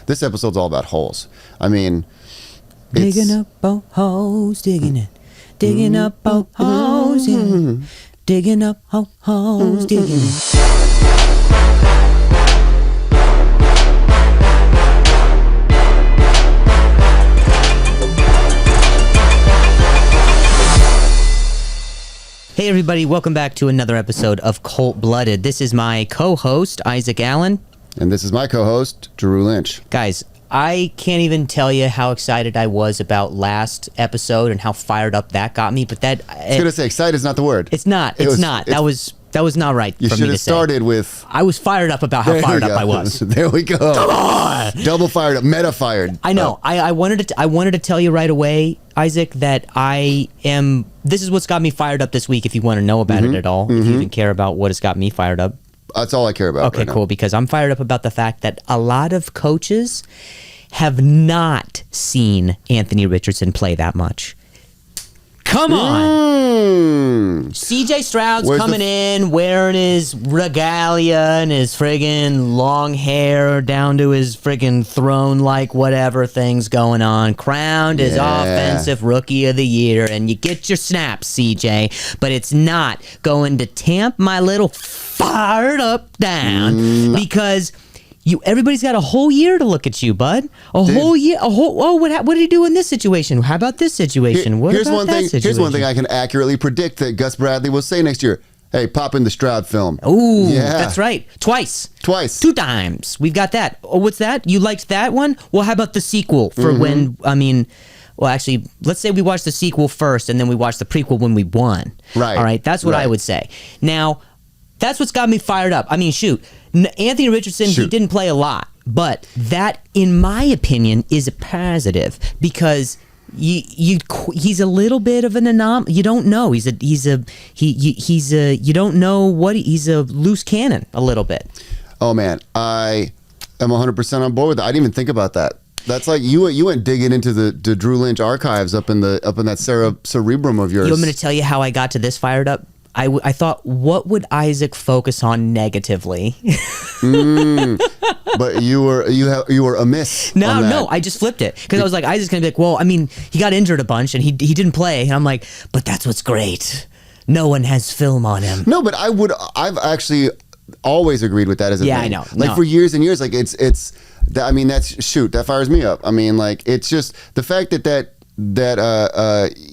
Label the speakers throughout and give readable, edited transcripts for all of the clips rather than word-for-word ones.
Speaker 1: This episode's all about holes. I mean,
Speaker 2: digging up holes, digging it. Digging up holes, yeah. Digging up holes, digging it. Hey everybody, welcome back to another episode of Colt Blooded. This is my co-host, Isaac Allen.
Speaker 1: And this is my co-host, Drew Lynch.
Speaker 2: Guys, I can't even tell you how excited I was about last episode and how fired up that got me, but that...
Speaker 1: I was going to say, excited is not the word.
Speaker 2: It's not. That was not right for me to say.
Speaker 1: You should have started with...
Speaker 2: I was fired up about how fired up I was.
Speaker 1: There we go.
Speaker 2: Come on!
Speaker 1: Double fired up, meta fired.
Speaker 2: I know. I wanted to tell you right away, Isaac, that I am... This is what's got me fired up this week, if you want to know about it at all, if you even care about what has got me fired up.
Speaker 1: That's all I care about.
Speaker 2: Okay, cool, because I'm fired up about the fact that a lot of coaches have not seen Anthony Richardson play that much. Come on! CJ Stroud's coming in wearing his regalia and his friggin' long hair down to his friggin' throne-like whatever thing's going on. Crowned as Offensive Rookie of the Year, and you get your snaps, CJ, but it's not going to tamp my little fired up down because... everybody's got a whole year to look at you, bud. Whole year. What did he do in this situation? How about this situation?
Speaker 1: Here's one thing I can accurately predict that Gus Bradley will say next year. Hey, pop in the Stroud film.
Speaker 2: Ooh, that's right. Twice.
Speaker 1: 2
Speaker 2: times. We've got that. Oh, what's that? You liked that one? Well, how about the sequel for when, well, actually, let's say we watch the sequel first and then we watch the prequel when we won.
Speaker 1: Right.
Speaker 2: All right, that's what I would say. Now, that's what's got me fired up. I mean, shoot. Anthony Richardson, he didn't play a lot, but that, in my opinion, is a positive because he's a little bit of an anomaly. You don't know. He's a loose cannon a little bit.
Speaker 1: Oh man, I am 100% on board with that. I didn't even think about that. That's like you went digging into the Drew Lynch archives up in that cerebrum of yours.
Speaker 2: You want me to tell you how I got to this fired up? I thought, what would Isaac focus on negatively?
Speaker 1: But you were amiss.
Speaker 2: No, I just flipped it because I was like, Isaac's gonna be like, well, I mean, he got injured a bunch and he didn't play, and I'm like, but that's what's great. No one has film on him.
Speaker 1: No, but I've actually always agreed with that as a thing.
Speaker 2: Yeah, I know.
Speaker 1: Like for years and years, like it's that. I mean, that fires me up. I mean, like it's just the fact that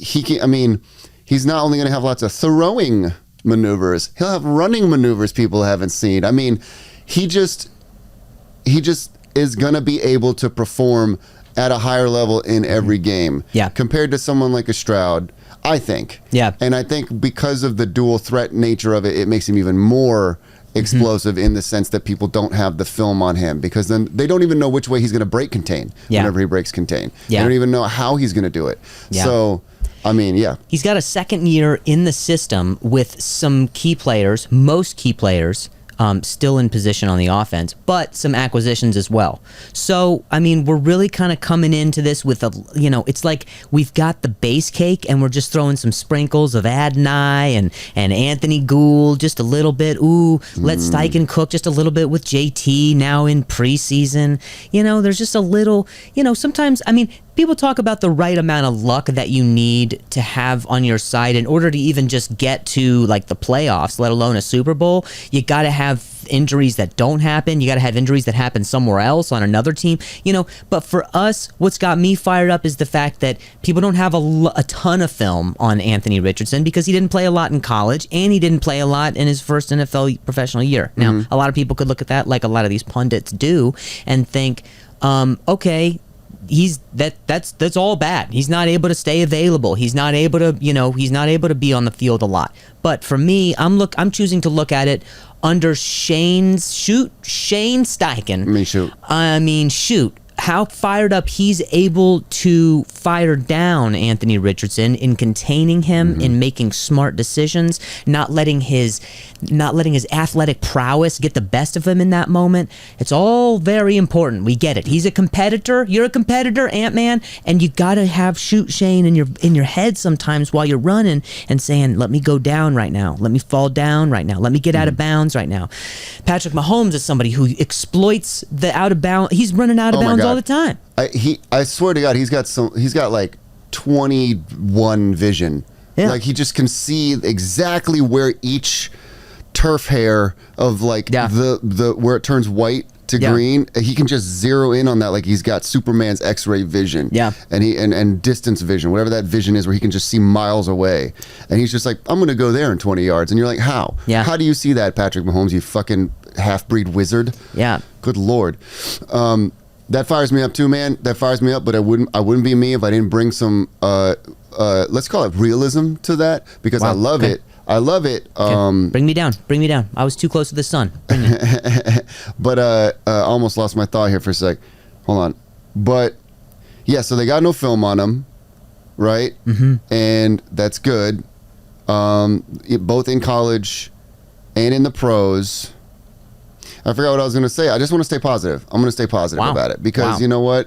Speaker 1: he can. I mean. He's not only going to have lots of throwing maneuvers, he'll have running maneuvers people haven't seen. I mean, he just is going to be able to perform at a higher level in every game.
Speaker 2: Yeah.
Speaker 1: Compared to someone like a Stroud, I think. Yeah. And I think because of the dual threat nature of it, it makes him even more explosive in the sense that people don't have the film on him because then they don't even know which way he's going to break contain whenever he breaks contain. Yeah. They don't even know how he's going to do it. Yeah. So... I mean, yeah.
Speaker 2: He's got a second year in the system with some key players, most key players, still in position on the offense, but some acquisitions as well. So, I mean, we're really kind of coming into this with it's like we've got the base cake and we're just throwing some sprinkles of Adonai and Anthony Gould, just a little bit. Let Steichen cook just a little bit with JT now in preseason. There's just a little, sometimes, I mean, people talk about the right amount of luck that you need to have on your side in order to even just get to like the playoffs, let alone a Super Bowl. You got to have injuries that don't happen. You got to have injuries that happen somewhere else on another team. But for us, what's got me fired up is the fact that people don't have a ton of film on Anthony Richardson because he didn't play a lot in college and he didn't play a lot in his first NFL professional year. Now, a lot of people could look at that like a lot of these pundits do and think, okay, that's all bad. He's not able to stay available. He's not able to, he's not able to be on the field a lot. But for me, I'm choosing to look at it under Shane Steichen. I mean, shoot. How fired up he's able to fire down Anthony Richardson in containing him, in making smart decisions, not letting his athletic prowess get the best of him in that moment. It's all very important. We get it. He's a competitor. You're a competitor, Ant-Man, and you gotta have shoot Shane in your head sometimes while you're running and saying, "Let me go down right now. Let me fall down right now. Let me get out of bounds right now." Patrick Mahomes is somebody who exploits the out of bounds. He's running out of bounds happens all the time.
Speaker 1: I swear to God, he's got like 21 vision.
Speaker 2: Yeah.
Speaker 1: Like he just can see exactly where each turf hair of like the where it turns white to green. He can just zero in on that like he's got Superman's X-ray vision.
Speaker 2: Yeah.
Speaker 1: And and distance vision, whatever that vision is, where he can just see miles away. And he's just like, I'm gonna go there in 20 yards. And you're like, how?
Speaker 2: Yeah.
Speaker 1: How do you see that, Patrick Mahomes? You fucking half-breed wizard.
Speaker 2: Yeah.
Speaker 1: Good Lord. That fires me up too, man. That fires me up, but I wouldn't be me if I didn't bring some let's call it realism to that, because I love it. I love it.
Speaker 2: Bring me down. Bring me down. I was too close to the sun. Bring me.
Speaker 1: But I almost lost my thought here for a sec. Hold on. But yeah, so they got no film on him, right? Mm-hmm. And that's good. Both in college and in the pros. I forgot what I was going to say. I just want to stay positive. I'm going to stay positive about it because you know what?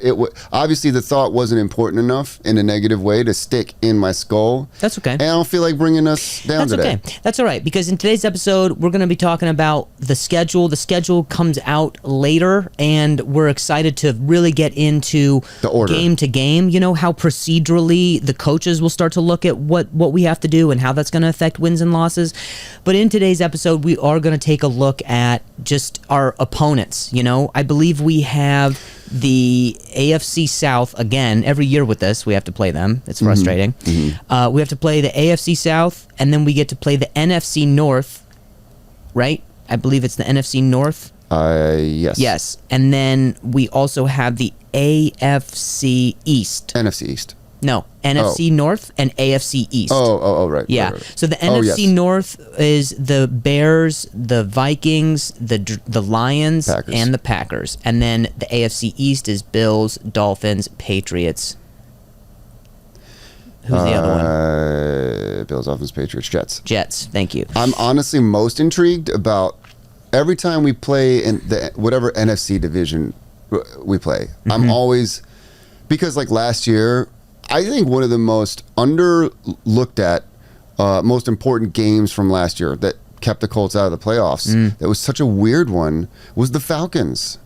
Speaker 1: Obviously the thought wasn't important enough in a negative way to stick in my skull.
Speaker 2: That's okay.
Speaker 1: And I don't feel like bringing us down today.
Speaker 2: That's okay. That's all right, because in today's episode, we're going to be talking about the schedule. The schedule comes out later, and we're excited to really get into
Speaker 1: the order.
Speaker 2: Game to game. You know, how procedurally the coaches will start to look at what we have to do and how that's going to affect wins and losses. But in today's episode, we are going to take a look at just our opponents. You know, I believe we have the AFC South again. Every year with this, we have to play them. It's frustrating. Mm-hmm. We have to play the AFC South, and then we get to play the NFC North, right? I believe it's the NFC North.
Speaker 1: Yes.
Speaker 2: Yes. And then we also have the AFC East.
Speaker 1: NFC East.
Speaker 2: No, NFC North and AFC East.
Speaker 1: Right.
Speaker 2: Yeah.
Speaker 1: Right.
Speaker 2: So the NFC North is the Bears, the Vikings, the Lions,
Speaker 1: Packers.
Speaker 2: and the Packers. And then the AFC East is Bills, Dolphins, Patriots. Who's the other one?
Speaker 1: Bills, Dolphins, Patriots, Jets.
Speaker 2: Jets. Thank you.
Speaker 1: I'm honestly most intrigued about every time we play in the whatever NFC division we play. Mm-hmm. I'm always, because like last year, I think one of the most underlooked at, most important games from last year that kept the Colts out of the playoffs, that was such a weird one, was the Falcons.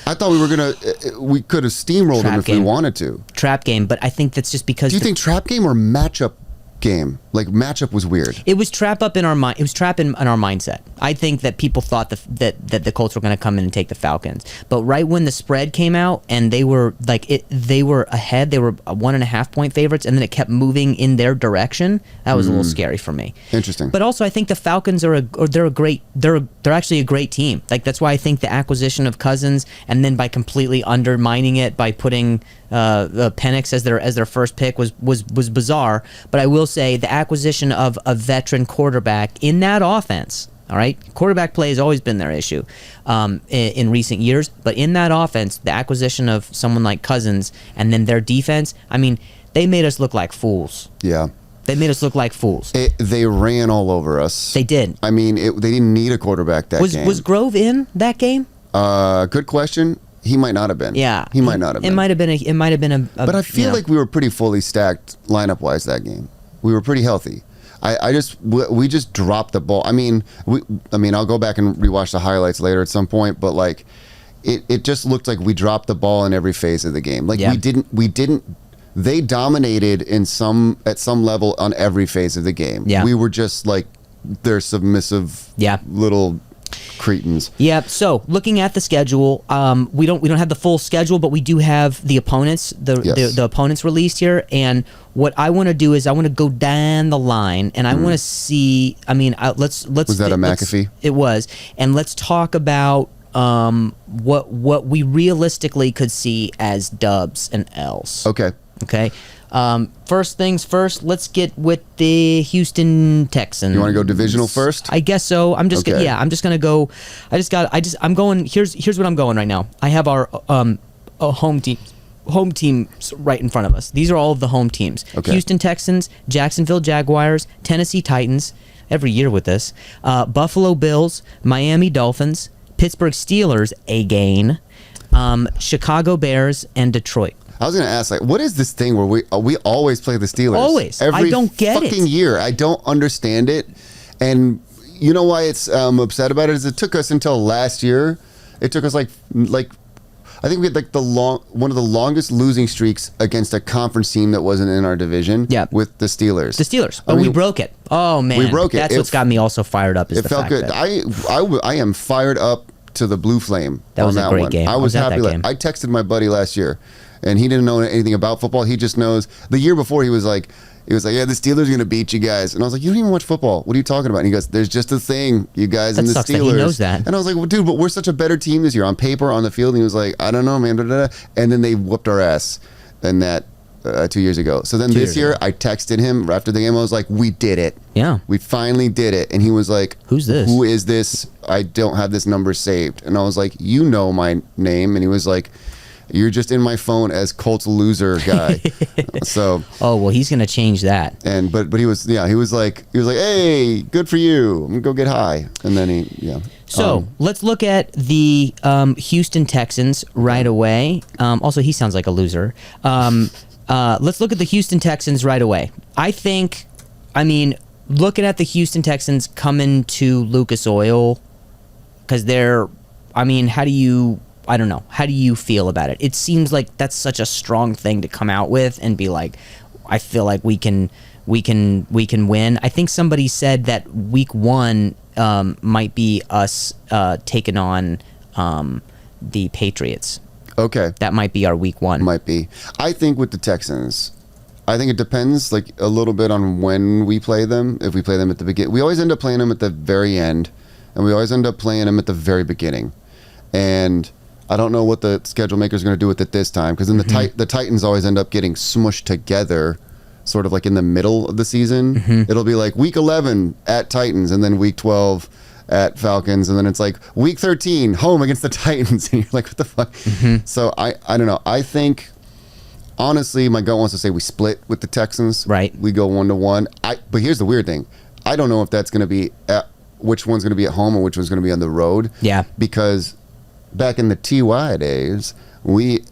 Speaker 1: I thought we could have steamrolled them if we wanted to.
Speaker 2: Trap game, but I think that's just because...
Speaker 1: Do you think trap game or matchup game? Like matchup was weird.
Speaker 2: It was trap up in our mind. It was trap in our mindset. I think that people thought that the Colts were going to come in and take the Falcons. But right when the spread came out and they were they were ahead. They were 1.5 point favorites, and then it kept moving in their direction. That was a little scary for me.
Speaker 1: Interesting.
Speaker 2: But also, I think the Falcons they're actually a great team. Like that's why I think the acquisition of Cousins, and then by completely undermining it by putting Penix as their first pick was bizarre. But I will say the acquisition of a veteran quarterback in that offense. All right, quarterback play has always been their issue in recent years, but in that offense, the acquisition of someone like Cousins and then their defense, I mean, they made us look like fools.
Speaker 1: Yeah.
Speaker 2: They made us look like fools.
Speaker 1: They ran all over us.
Speaker 2: They did.
Speaker 1: I mean, they didn't need a quarterback that game.
Speaker 2: Was Grove in that game?
Speaker 1: Good question. He might not have been.
Speaker 2: Yeah,
Speaker 1: he might not have been.
Speaker 2: It might have been a.
Speaker 1: But I feel like we were pretty fully stacked lineup wise that game. We were pretty healthy. We just dropped the ball. I mean, I'll go back and rewatch the highlights later at some point. But like, it just looked like we dropped the ball in every phase of the game. Like we didn't. They dominated at some level on every phase of the game.
Speaker 2: Yeah.
Speaker 1: We were just like their submissive little cretins.
Speaker 2: Yeah. So looking at the schedule, we don't have the full schedule, but we do have the opponents, the opponents released here. And what I want to do is I want to go down the line, and I want to see. I mean, let's.
Speaker 1: Was that a McAfee?
Speaker 2: It was, and let's talk about what we realistically could see as dubs and L's. Okay. First things first, let's get with the Houston Texans.
Speaker 1: You want to go divisional first?
Speaker 2: I guess so. I'm just I'm just gonna go. I'm going. Here's what I'm going right now. I have our home teams right in front of us. These are all of the home teams.
Speaker 1: Okay.
Speaker 2: Houston Texans, Jacksonville Jaguars, Tennessee Titans. Every year with this, Buffalo Bills, Miami Dolphins, Pittsburgh Steelers again, Chicago Bears, and Detroit.
Speaker 1: I was going to ask, like, what is this thing where we always play the Steelers?
Speaker 2: Always.
Speaker 1: Every
Speaker 2: I don't get it.
Speaker 1: fucking year. I don't understand it. And you know why it's upset about it is it took us until last year. It took us like I think we had like one of the longest losing streaks against a conference team that wasn't in our division.
Speaker 2: Yeah.
Speaker 1: With the Steelers.
Speaker 2: The Steelers. But we broke it. Oh man,
Speaker 1: we broke it.
Speaker 2: That's what's got me also fired up. Is
Speaker 1: it felt good. I am fired up to the blue flame.
Speaker 2: That was
Speaker 1: on
Speaker 2: a great
Speaker 1: one.
Speaker 2: game.
Speaker 1: I was happy.
Speaker 2: That game.
Speaker 1: I texted my buddy last year, and he didn't know anything about football. He just knows. The year before, he was like, yeah, the Steelers are going to beat you guys. And I was like, you don't even watch football. What are you talking about? And he goes, there's just a thing, you guys and the
Speaker 2: sucks
Speaker 1: Steelers.
Speaker 2: That he knows that.
Speaker 1: And I was like, well, dude, but we're such a better team this year on paper, on the field. And he was like, I don't know, man. And then they whooped our ass in that 2 years ago. So then this year, I texted him after the game. I was like, we did it.
Speaker 2: Yeah.
Speaker 1: We finally did it. And he was like,
Speaker 2: who's this?
Speaker 1: Who is this? I don't have this number saved. And I was like, you know my name. And he was like, you're just in my phone as Colts loser guy. So.
Speaker 2: Oh well, he's gonna change that.
Speaker 1: And but he was like, hey, good for you. I'm gonna go get high. And then
Speaker 2: So let's look at the Houston Texans right away. Also, he sounds like a loser. Let's look at the Houston Texans right away. Looking at the Houston Texans coming to Lucas Oil, because I don't know. How do you feel about it? It seems like that's such a strong thing to come out with and be like, I feel like we can win. I think somebody said that week 1 might be us taking on the Patriots.
Speaker 1: Okay.
Speaker 2: That might be our week 1.
Speaker 1: Might be. I think with the Texans, I think it depends like a little bit on when we play them. If we play them at the beginning, we always end up playing them at the very end, and we always end up playing them at the very beginning. And I don't know what the schedule maker is going to do with it this time, because then the Titans always end up getting smushed together, sort of like in the middle of the season. It'll be like week 11 at Titans, and then week 12 at Falcons, and then it's like week 13 home against the Titans, and you're like, what the fuck? So I don't know. I think honestly, my gut wants to say we split with the Texans.
Speaker 2: Right.
Speaker 1: We go 1-1. But here's the weird thing. I don't know if that's going to be which one's going to be at home and which one's going to be on the road.
Speaker 2: Yeah.
Speaker 1: Because back in the TY days, we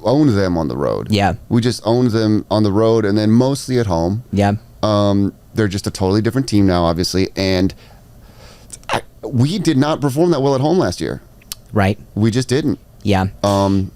Speaker 1: owned them on the road.
Speaker 2: Yeah.
Speaker 1: We just owned them on the road and then mostly at home.
Speaker 2: Yeah.
Speaker 1: They're just a totally different team now, obviously. And we did not perform that well at home last year.
Speaker 2: Right.
Speaker 1: We just didn't.
Speaker 2: Yeah. I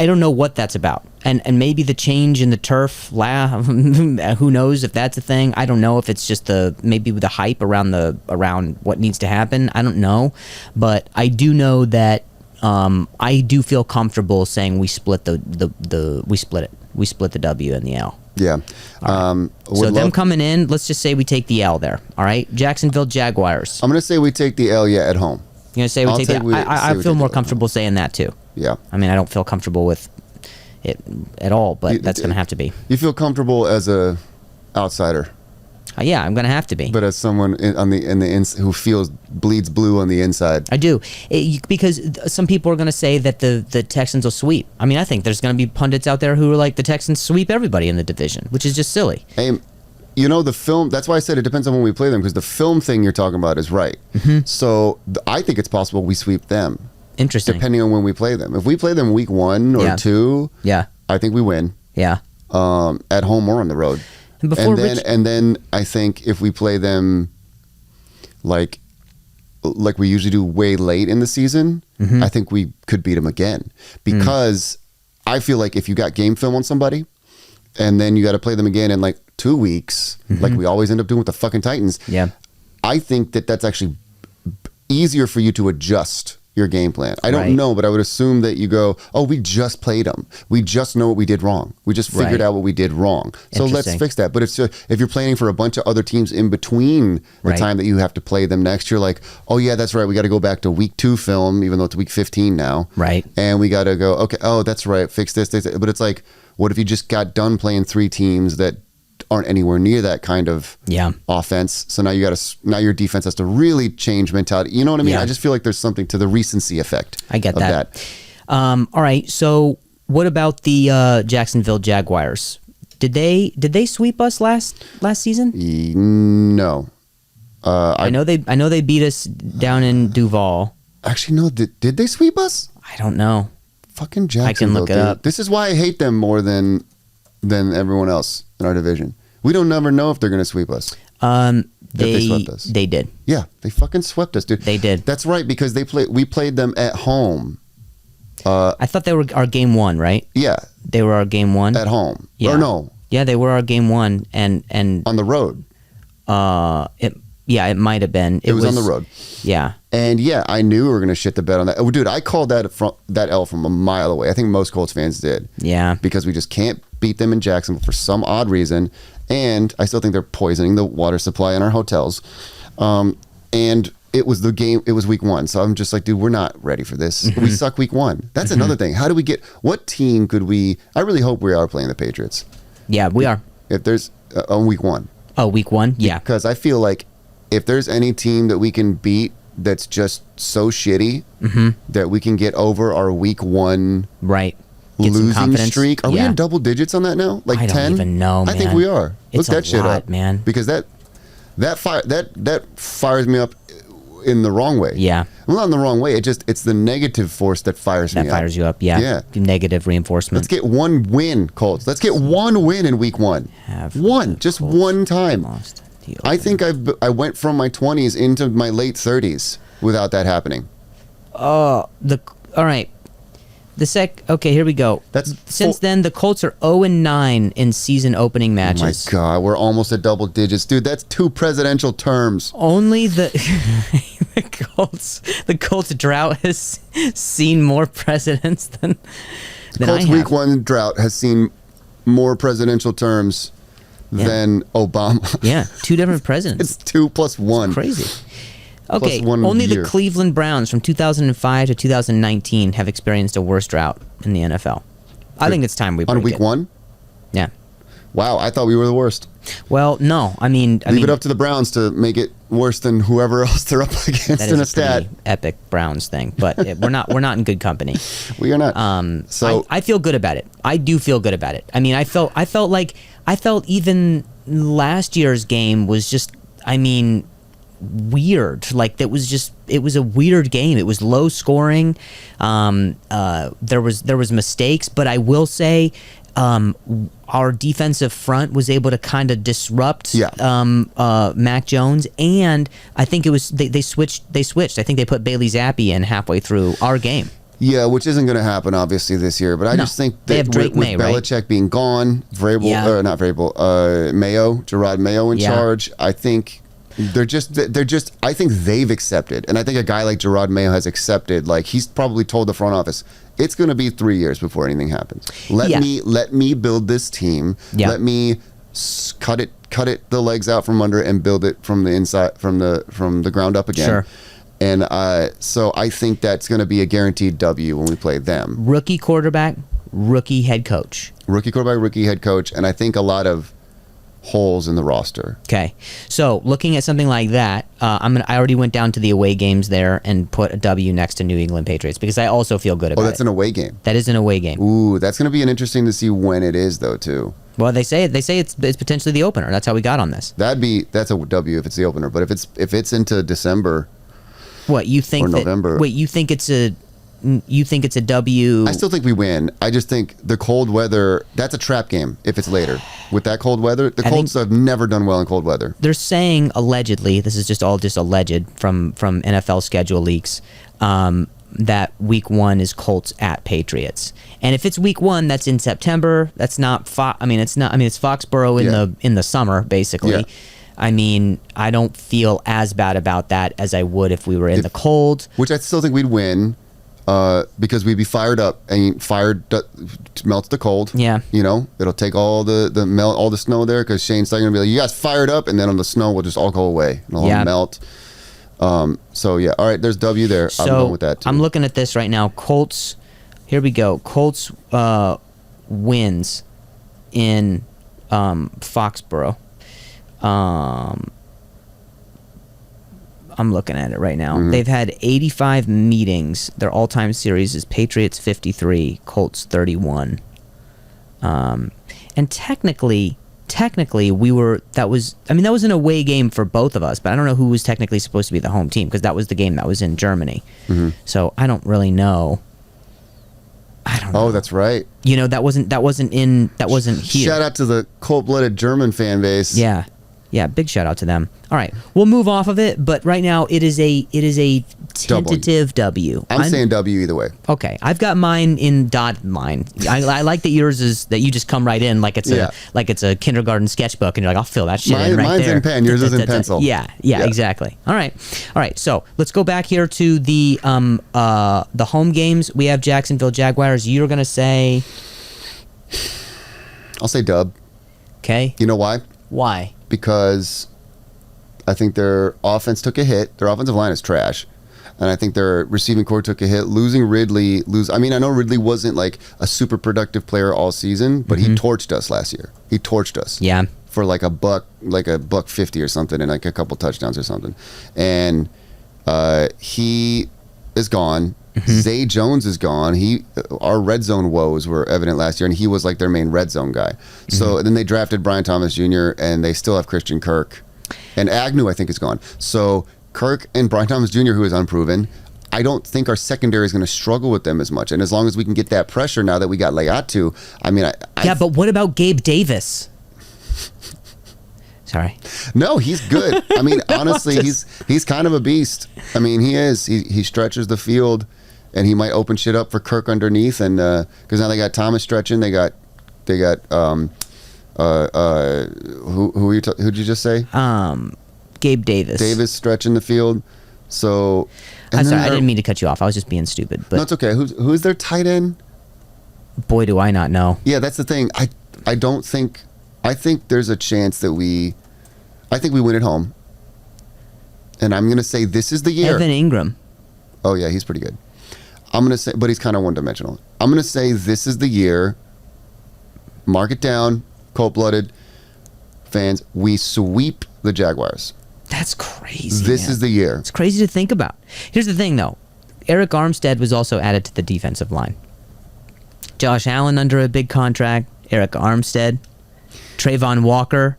Speaker 2: don't know what that's about. And maybe the change in the turf, who knows if that's a thing. I don't know if it's just maybe the hype around what needs to happen. I don't know. But I do know that I do feel comfortable saying we split we split it. We split the W and the L.
Speaker 1: Yeah.
Speaker 2: Right. So them coming in, let's just say we take the L there. All right. Jacksonville Jaguars.
Speaker 1: I'm going to say we take the L, at home.
Speaker 2: You're going to say we take the L? I feel more comfortable saying that too.
Speaker 1: Yeah.
Speaker 2: I mean, I don't feel comfortable with it at all, but that's going to have to be.
Speaker 1: You feel comfortable as a outsider.
Speaker 2: Yeah, I'm going to have to be.
Speaker 1: But as someone who bleeds blue on the inside.
Speaker 2: I do. Because some people are going to say that the Texans will sweep. I mean, I think there's going to be pundits out there who are like, the Texans sweep everybody in the division, which is just silly.
Speaker 1: Hey, the film, that's why I said it depends on when we play them, because the film thing you're talking about is right. So I think it's possible we sweep them.
Speaker 2: Interesting.
Speaker 1: Depending on when we play them. If we play them week 1 or 2, I think we win.
Speaker 2: Yeah.
Speaker 1: At home or on the road. And then I think if we play them like we usually do way late in the season, I think we could beat them again. Because I feel like if you got game film on somebody and then you got to play them again in like 2 weeks, like we always end up doing with the fucking Titans, I think that's actually easier for you to adjust your game plan. I don't know, but I would assume that you go, oh, we just played them. We just know what we did wrong. We just figured out what we did wrong. So let's fix that. But if you're planning for a bunch of other teams in between the time that you have to play them next, you're like, oh yeah, that's right. We got to go back to week 2 film, even though it's week 15 now. Right. And we got to go, okay, oh, that's right. Fix this. But it's like, what if you just got done playing 3 teams that aren't anywhere near that kind of offense? So now your defense has to really change mentality. You know what I mean? I just feel like there's something to the recency effect. I get that.
Speaker 2: All right. So what about the Jacksonville Jaguars? Did they sweep us last season?
Speaker 1: No.
Speaker 2: I know they beat us down in Duval.
Speaker 1: Actually, no. Did they sweep us?
Speaker 2: I don't know.
Speaker 1: Fucking Jacksonville. I can look it up. This is why I hate them more than everyone else in our division. We don't never know if they're going to sweep us. They swept us.
Speaker 2: They did.
Speaker 1: Yeah, they fucking swept us, dude.
Speaker 2: They did.
Speaker 1: That's right, because we played them at home.
Speaker 2: I thought they were our game one, right?
Speaker 1: Yeah,
Speaker 2: They were our game one.
Speaker 1: at home.
Speaker 2: Yeah.
Speaker 1: Or no,
Speaker 2: Yeah, they were our game one, and
Speaker 1: on the road.
Speaker 2: it might have been.
Speaker 1: It was on the road.
Speaker 2: Yeah.
Speaker 1: And yeah, I knew we were going to shit the bed on that. Oh, dude, I called that L from a mile away. I think most Colts fans did.
Speaker 2: Yeah.
Speaker 1: Because we just can't beat them in Jacksonville for some odd reason. And I still think they're poisoning the water supply in our hotels. And it was the game. It was week one. So I'm just like, dude, we're not ready for this. We suck week one. That's another thing. How do we what team could we, I really hope we are playing the Patriots.
Speaker 2: Yeah, we are.
Speaker 1: If there's, on week one.
Speaker 2: Oh, week one? Yeah.
Speaker 1: Because I feel like if there's any team that we can beat that's just so shitty that we can get over our week one
Speaker 2: right. Get some
Speaker 1: losing
Speaker 2: confidence.
Speaker 1: streak. Are we in double digits on that now? Like
Speaker 2: I
Speaker 1: 10?
Speaker 2: don't even know, man.
Speaker 1: I think we are.
Speaker 2: It's
Speaker 1: Look that
Speaker 2: a
Speaker 1: shit
Speaker 2: lot,
Speaker 1: up,
Speaker 2: man.
Speaker 1: Because that fires me up in the wrong way.
Speaker 2: Yeah.
Speaker 1: Well, not in the wrong way. It's the negative force that fires me up.
Speaker 2: That fires you up, yeah.
Speaker 1: Yeah.
Speaker 2: Negative reinforcement.
Speaker 1: Let's get one win, Colts. Let's get one win in week one. Just one time.
Speaker 2: Lost the
Speaker 1: I think I went from my 20s into my late 30s without that happening.
Speaker 2: all right. Okay, here we go. Since then the Colts are 0-9 in season opening matches.
Speaker 1: Oh my God, we're almost at double digits, dude. That's 2 presidential terms.
Speaker 2: Only the Colts drought has seen more presidents than
Speaker 1: Colts
Speaker 2: I have.
Speaker 1: week one drought has seen more presidential terms than Obama.
Speaker 2: Yeah, 2 different presidents.
Speaker 1: It's 2 plus 1.
Speaker 2: Crazy. Okay,
Speaker 1: one
Speaker 2: only
Speaker 1: year.
Speaker 2: the Cleveland Browns from 2005 to 2019 have experienced a worse drought in the NFL. I think it's time we break
Speaker 1: On week
Speaker 2: it.
Speaker 1: one?
Speaker 2: Yeah.
Speaker 1: Wow, I thought we were the worst.
Speaker 2: Well, no. Leave
Speaker 1: Leave it up to the Browns to make it worse than whoever else they're up against
Speaker 2: that
Speaker 1: in
Speaker 2: is
Speaker 1: a stat.
Speaker 2: pretty epic Browns thing, but we're not in good company.
Speaker 1: We are not. So
Speaker 2: I feel good about it. I do feel good about it. I mean, I felt even last year's game was just, weird. Like it was a weird game. It was low scoring. There was mistakes, but I will say our defensive front was able to kind of disrupt Mac Jones, and I think it was they switched. I think they put Bailey Zappi in halfway through our game.
Speaker 1: Yeah, which isn't going to happen obviously this year, but I just think
Speaker 2: They
Speaker 1: that
Speaker 2: have Drake
Speaker 1: with
Speaker 2: May, right?
Speaker 1: Belichick being gone, Vrabel, Gerard Mayo in charge, I think they're just I think they've accepted, and I think a guy like Gerard Mayo has accepted, like he's probably told the front office, it's going to be 3 years before anything happens. Let me build this team.
Speaker 2: Yeah.
Speaker 1: Let me cut it the legs out from under and build it from the inside, from the ground up again.
Speaker 2: Sure.
Speaker 1: And so I think that's going to be a guaranteed W when we play them.
Speaker 2: Rookie quarterback, rookie head coach.
Speaker 1: Rookie quarterback, rookie head coach, and I think a lot of holes in the roster.
Speaker 2: Okay, so looking at something like that, I already went down to the away games there and put a W next to New England Patriots because I also feel good about it.
Speaker 1: Oh, that's an away game.
Speaker 2: That is an away game.
Speaker 1: Ooh, that's going to be interesting to see when it is though too.
Speaker 2: Well, they say it's potentially the opener. That's how we got on this.
Speaker 1: That's a W if it's the opener, but if it's into December.
Speaker 2: What you think?
Speaker 1: Or November.
Speaker 2: Wait, you think it's a W?
Speaker 1: I still think we win. I just think the cold weather, that's a trap game if it's later. With that cold weather, the Colts have never done well in cold weather.
Speaker 2: They're saying allegedly, this is just alleged from NFL schedule leaks, that week one is Colts at Patriots. And if it's week one, that's in September. That's not it's Foxborough in the summer basically.
Speaker 1: Yeah.
Speaker 2: I mean, I don't feel as bad about that as I would if we were in the cold.
Speaker 1: Which I still think we'd win because we'd be fired up, and melts the cold.
Speaker 2: Yeah.
Speaker 1: You know, it'll take all the snow there because Shane's going to be like, you guys fired up, and then on the snow will just all go away. It'll all melt. So, yeah. All right, there's W there.
Speaker 2: So
Speaker 1: I'm going with that, too.
Speaker 2: I'm looking at this right now. Colts, here we go. Colts wins in Foxborough. I'm looking at it right now.
Speaker 1: Mm-hmm.
Speaker 2: They've had 85 meetings. Their all-time series is Patriots 53, Colts 31. And technically that was an away game for both of us, but I don't know who was technically supposed to be the home team because that was the game that was in Germany. Mm-hmm. So I don't really know.
Speaker 1: Oh, that's right.
Speaker 2: That wasn't here.
Speaker 1: Shout out to the cold-blooded German fan base.
Speaker 2: Yeah. Yeah, big shout out to them. All right, we'll move off of it, but right now it is a tentative W.
Speaker 1: I'm saying W either way.
Speaker 2: Okay, I've got mine in dotted line. I like that yours is that you just come right in like it's a kindergarten sketchbook, and you're like, I'll fill that shit in right
Speaker 1: mine's
Speaker 2: there.
Speaker 1: in pen, yours is in pencil.
Speaker 2: Yeah, exactly. All right. So let's go back here to the home games. We have Jacksonville Jaguars. You're gonna say?
Speaker 1: I'll say dub.
Speaker 2: Okay.
Speaker 1: You know why?
Speaker 2: Why?
Speaker 1: Because I think their offense took a hit. Their offensive line is trash. And I think their receiving core took a hit. Losing Ridley, I mean, I know Ridley wasn't like a super productive player all season, but he torched us last year. He torched us.
Speaker 2: Yeah.
Speaker 1: For like a buck 50 or something, and like a couple touchdowns or something. And he is gone. Zay Jones is gone. Our red zone woes were evident last year, and he was like their main red zone guy. So then they drafted Brian Thomas Jr., and they still have Christian Kirk. And Agnew, I think, is gone. So Kirk and Brian Thomas Jr., who is unproven, I don't think our secondary is going to struggle with them as much. And as long as we can get that pressure now that we got Leatu, I mean,
Speaker 2: but what about Gabe Davis? Sorry.
Speaker 1: No, he's good. I mean, honestly, he's kind of a beast. I mean, he is. He stretches the field, and he might open shit up for Kirk underneath. And because now they got Thomas stretching, they got who'd you just say?
Speaker 2: Gabe Davis.
Speaker 1: Davis stretching the field. So
Speaker 2: I'm sorry, I didn't mean to cut you off. I was just being stupid. But
Speaker 1: no, it's okay. Who's their tight end?
Speaker 2: Boy, do I not know.
Speaker 1: Yeah, that's the thing. I think there's a chance that we win at home. And I'm going to say this is the year.
Speaker 2: Evan Ingram.
Speaker 1: Oh, yeah, he's pretty good. I'm going to say, but he's kind of one-dimensional. I'm going to say this is the year. Mark it down, cold-blooded fans. We sweep the Jaguars.
Speaker 2: That's crazy.
Speaker 1: This is the year.
Speaker 2: It's crazy to think about. Here's the thing, though. Eric Armstead was also added to the defensive line. Josh Allen under a big contract. Eric Armstead. Trayvon Walker.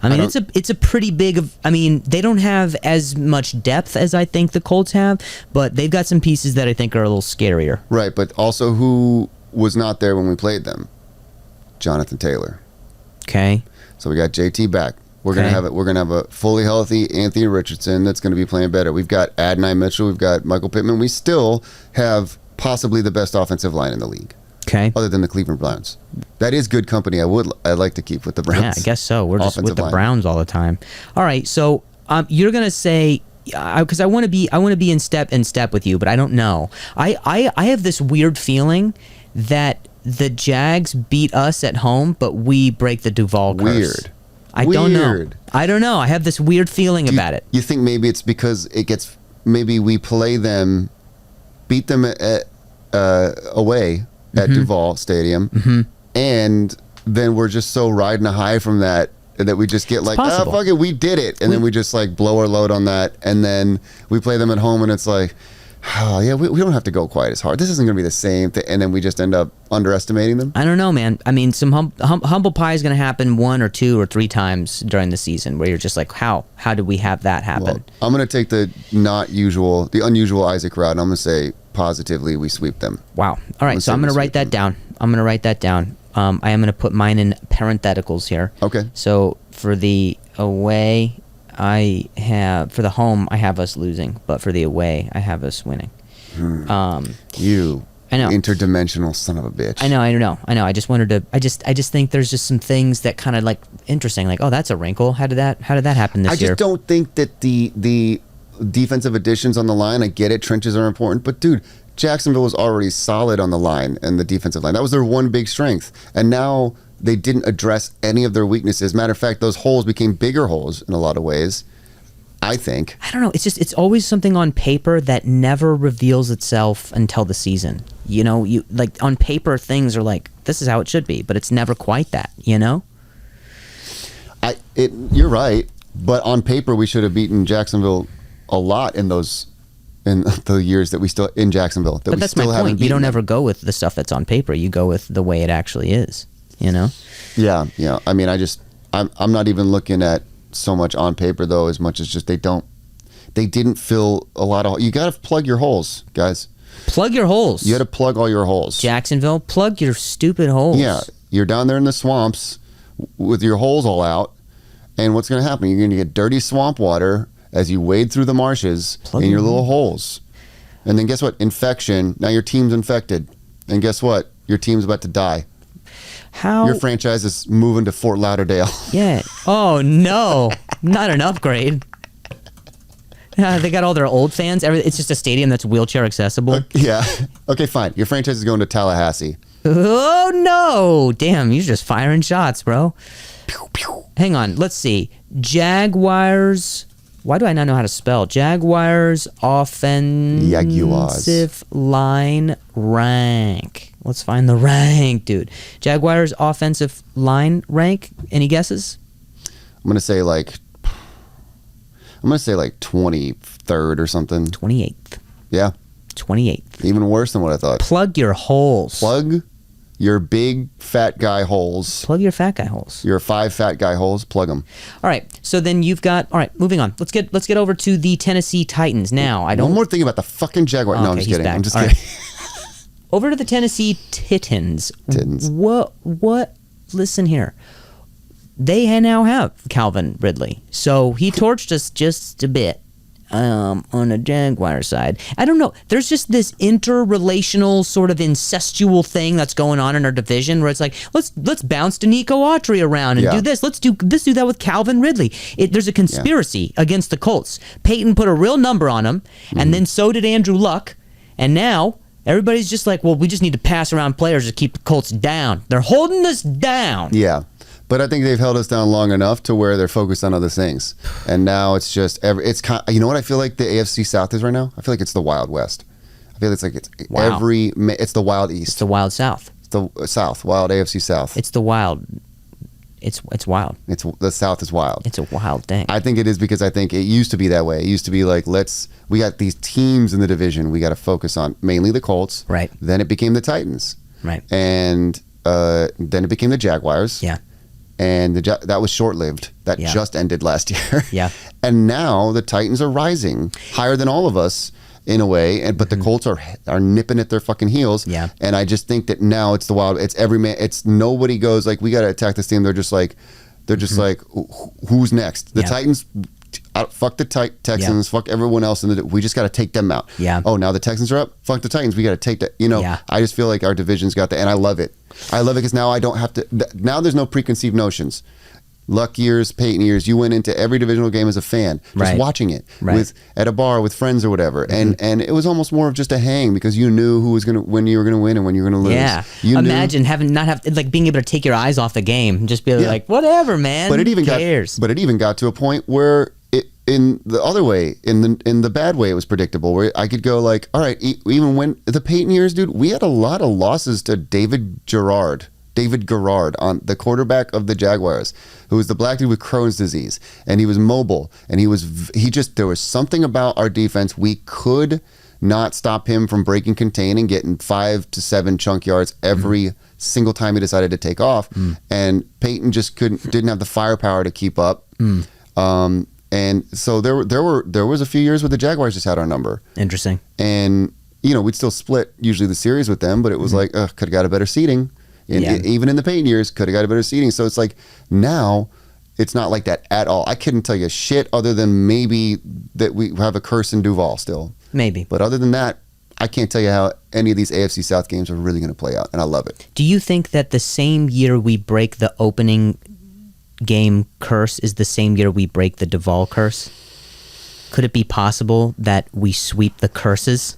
Speaker 2: I mean, it's a pretty big. I mean, they don't have as much depth as I think the Colts have, but they've got some pieces that I think are a little scarier.
Speaker 1: Right, but also who was not there when we played them? Jonathan Taylor.
Speaker 2: Okay.
Speaker 1: So we got JT back. We're gonna have a fully healthy Anthony Richardson that's gonna be playing better. We've got Adonai Mitchell. We've got Michael Pittman. We still have possibly the best offensive line in the league.
Speaker 2: Okay.
Speaker 1: Other than the Cleveland Browns. That is good company. I'd like to keep with the Browns.
Speaker 2: Yeah, I guess so. We're just with the Browns all the time. All right, so you're gonna say, because I want to be in step with you, but I don't know. I have this weird feeling that the Jags beat us at home, but we break the Duval curse.
Speaker 1: Weird.
Speaker 2: I don't know. I have this weird feeling about it.
Speaker 1: You think maybe it's because maybe we play them, beat them away at Duval Stadium, and then we're just so riding a high from that we just get like, oh, fuck it, we did it. And then we just like blow our load on that, and then we play them at home, and it's like, oh, yeah, we don't have to go quite as hard. This isn't going to be the same thing, and then we just end up underestimating them.
Speaker 2: I don't know, man. I mean, some humble pie is going to happen 1 or 2 or 3 times during the season where you're just like, how did we have that happen?
Speaker 1: Well, I'm going to take the unusual Isaac route, and I'm going to say positively we sweep them.
Speaker 2: Wow. All right, so I'm going to write that down. I am going to put mine in parentheticals here. Okay. So for the away, for the home, I have us losing, but for the away, I have us winning.
Speaker 1: I know. Interdimensional son of a bitch.
Speaker 2: I know. I just wanted to. I just think there's just some things that kind of like interesting. Like, oh, that's a wrinkle. How did that happen this year?
Speaker 1: I just don't think that the defensive additions on the line. I get it. Trenches are important, but dude, Jacksonville was already solid on the line and the defensive line. That was their one big strength, and now they didn't address any of their weaknesses. Matter of fact, those holes became bigger holes in a lot of ways. I think.
Speaker 2: I don't know. It's always something on paper that never reveals itself until the season. You know, you like on paper things are like, this is how it should be, but it's never quite that, you know?
Speaker 1: You're right, but on paper we should have beaten Jacksonville a lot in the years that we still in Jacksonville.
Speaker 2: But that's my point. You don't ever go with the stuff that's on paper. You go with the way it actually is, you know?
Speaker 1: Yeah. I mean, I'm not even looking at so much on paper though, as much as just they didn't fill a lot of. You got to plug your holes, guys.
Speaker 2: Plug your holes.
Speaker 1: You got to plug all your holes.
Speaker 2: Jacksonville, plug your stupid holes.
Speaker 1: Yeah, you're down there in the swamps with your holes all out, And what's going to happen? You're going to get dirty swamp water as you wade through the marshes in your little holes. And then guess what? Infection. Now your team's infected. And guess what? Your team's about to die.
Speaker 2: How?
Speaker 1: Your franchise is moving to Fort Lauderdale.
Speaker 2: Yeah. Oh, no. Not an upgrade. They got all their old fans. It's just a stadium that's wheelchair accessible.
Speaker 1: Yeah. Okay, fine. Your franchise is going to Tallahassee.
Speaker 2: Oh, no. Damn, you're just firing shots, bro.
Speaker 1: Pew, pew.
Speaker 2: Hang on. Let's see. Jaguars. Why do I not know how to spell? Jaguars offensive line rank. Let's find the rank, dude. Jaguars offensive line rank. Any guesses?
Speaker 1: I'm gonna say like 23rd or something.
Speaker 2: 28th.
Speaker 1: Yeah.
Speaker 2: 28th.
Speaker 1: Even worse than what I thought.
Speaker 2: Plug your holes.
Speaker 1: Plug your big fat guy holes.
Speaker 2: Plug your fat guy holes.
Speaker 1: Your 5 fat guy holes. Plug them.
Speaker 2: All right. So then you've got. All right. Moving on. Let's get over to the Tennessee Titans now.
Speaker 1: One more thing about the fucking Jaguar. No, I'm just kidding.
Speaker 2: Back.
Speaker 1: I'm just
Speaker 2: all
Speaker 1: kidding.
Speaker 2: Right. Over to the Tennessee Titans.
Speaker 1: Titans.
Speaker 2: What? Listen here. They now have Calvin Ridley. So he torched us just a bit on the Jaguar side. I don't know. There's just this interrelational sort of incestual thing that's going on in our division where it's like, let's bounce Danico Autry around and do this. Let's do that with Calvin Ridley. There's a conspiracy against the Colts. Peyton put a real number on him, and then so did Andrew Luck. And now everybody's just like, well, we just need to pass around players to keep the Colts down. They're holding us down.
Speaker 1: Yeah. But I think they've held us down long enough to where they're focused on other things. And now it's just, you know what I feel like the AFC South is right now? I feel like it's the Wild West. I feel it's like it's the Wild East.
Speaker 2: It's the Wild South.
Speaker 1: It's the South, Wild AFC South.
Speaker 2: It's the Wild. It's wild.
Speaker 1: The South is wild.
Speaker 2: It's a wild thing.
Speaker 1: I think it is because I think it used to be that way. It used to be like, we got these teams in the division we got to focus on, mainly the Colts.
Speaker 2: Right.
Speaker 1: Then it became the Titans.
Speaker 2: Right.
Speaker 1: And then it became the Jaguars.
Speaker 2: Yeah.
Speaker 1: And that was short-lived. That just ended last year.
Speaker 2: Yeah.
Speaker 1: And now the Titans are rising higher than all of us in a way, but the Colts are nipping at their fucking heels.
Speaker 2: Yeah.
Speaker 1: And I just think that now it's the Wild. It's every man. It's nobody goes like, we got to attack this team. They're just like, who's next? The Titans. Fuck the Texans. Fuck everyone else. We just got to take them out.
Speaker 2: Yeah.
Speaker 1: Oh, now the Texans are up. Fuck the Titans. We got to take that. I just feel like our division's got that, and I love it. I love it because now I don't have to. Now there's no preconceived notions. Luck years, Peyton years. You went into every divisional game as a fan, just watching it at a bar with friends or whatever, and it was almost more of just a hang because you knew when you were gonna win and when you were gonna lose.
Speaker 2: Yeah, imagine being able to take your eyes off the game and just be like, whatever, man.
Speaker 1: But it even
Speaker 2: cares?
Speaker 1: But it even got to a point where in the other way, in the bad way, it was predictable. Where I could go like, all right, even when the Peyton years, dude, we had a lot of losses to David Garrard on the quarterback of the Jaguars, who was the black dude with Crohn's disease, and he was mobile, and there was something about our defense. We could not stop him from breaking contain and getting 5 to 7 chunk yards every single time he decided to take off, and Peyton just didn't have the firepower to keep up. And so there was a few years where the Jaguars just had our number.
Speaker 2: Interesting.
Speaker 1: And we'd still split usually the series with them, but it was like, could have got a better seating. Even in the Peyton years, could have got a better seating. So it's like now it's not like that at all. I couldn't tell you shit other than maybe that we have a curse in Duval still.
Speaker 2: Maybe.
Speaker 1: But other than that, I can't tell you how any of these AFC South games are really going to play out, and I love it.
Speaker 2: Do you think that the same year we break the opening game curse is the same year we break the Duval curse? Could it be possible that we sweep the curses?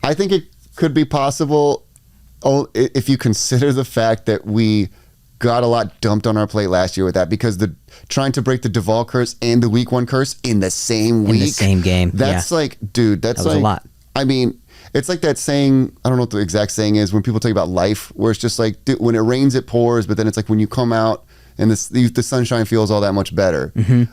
Speaker 1: I think it could be possible if you consider the fact that we got a lot dumped on our plate last year with that, because trying to break the Duval curse and the week 1 curse in the same week.
Speaker 2: In the same game.
Speaker 1: That's like, dude, that was
Speaker 2: a lot.
Speaker 1: I mean, it's like that saying, I don't know what the exact saying is, when people talk about life, where it's just like, dude, when it rains, it pours, but then it's like when you come out and the sunshine feels all that much better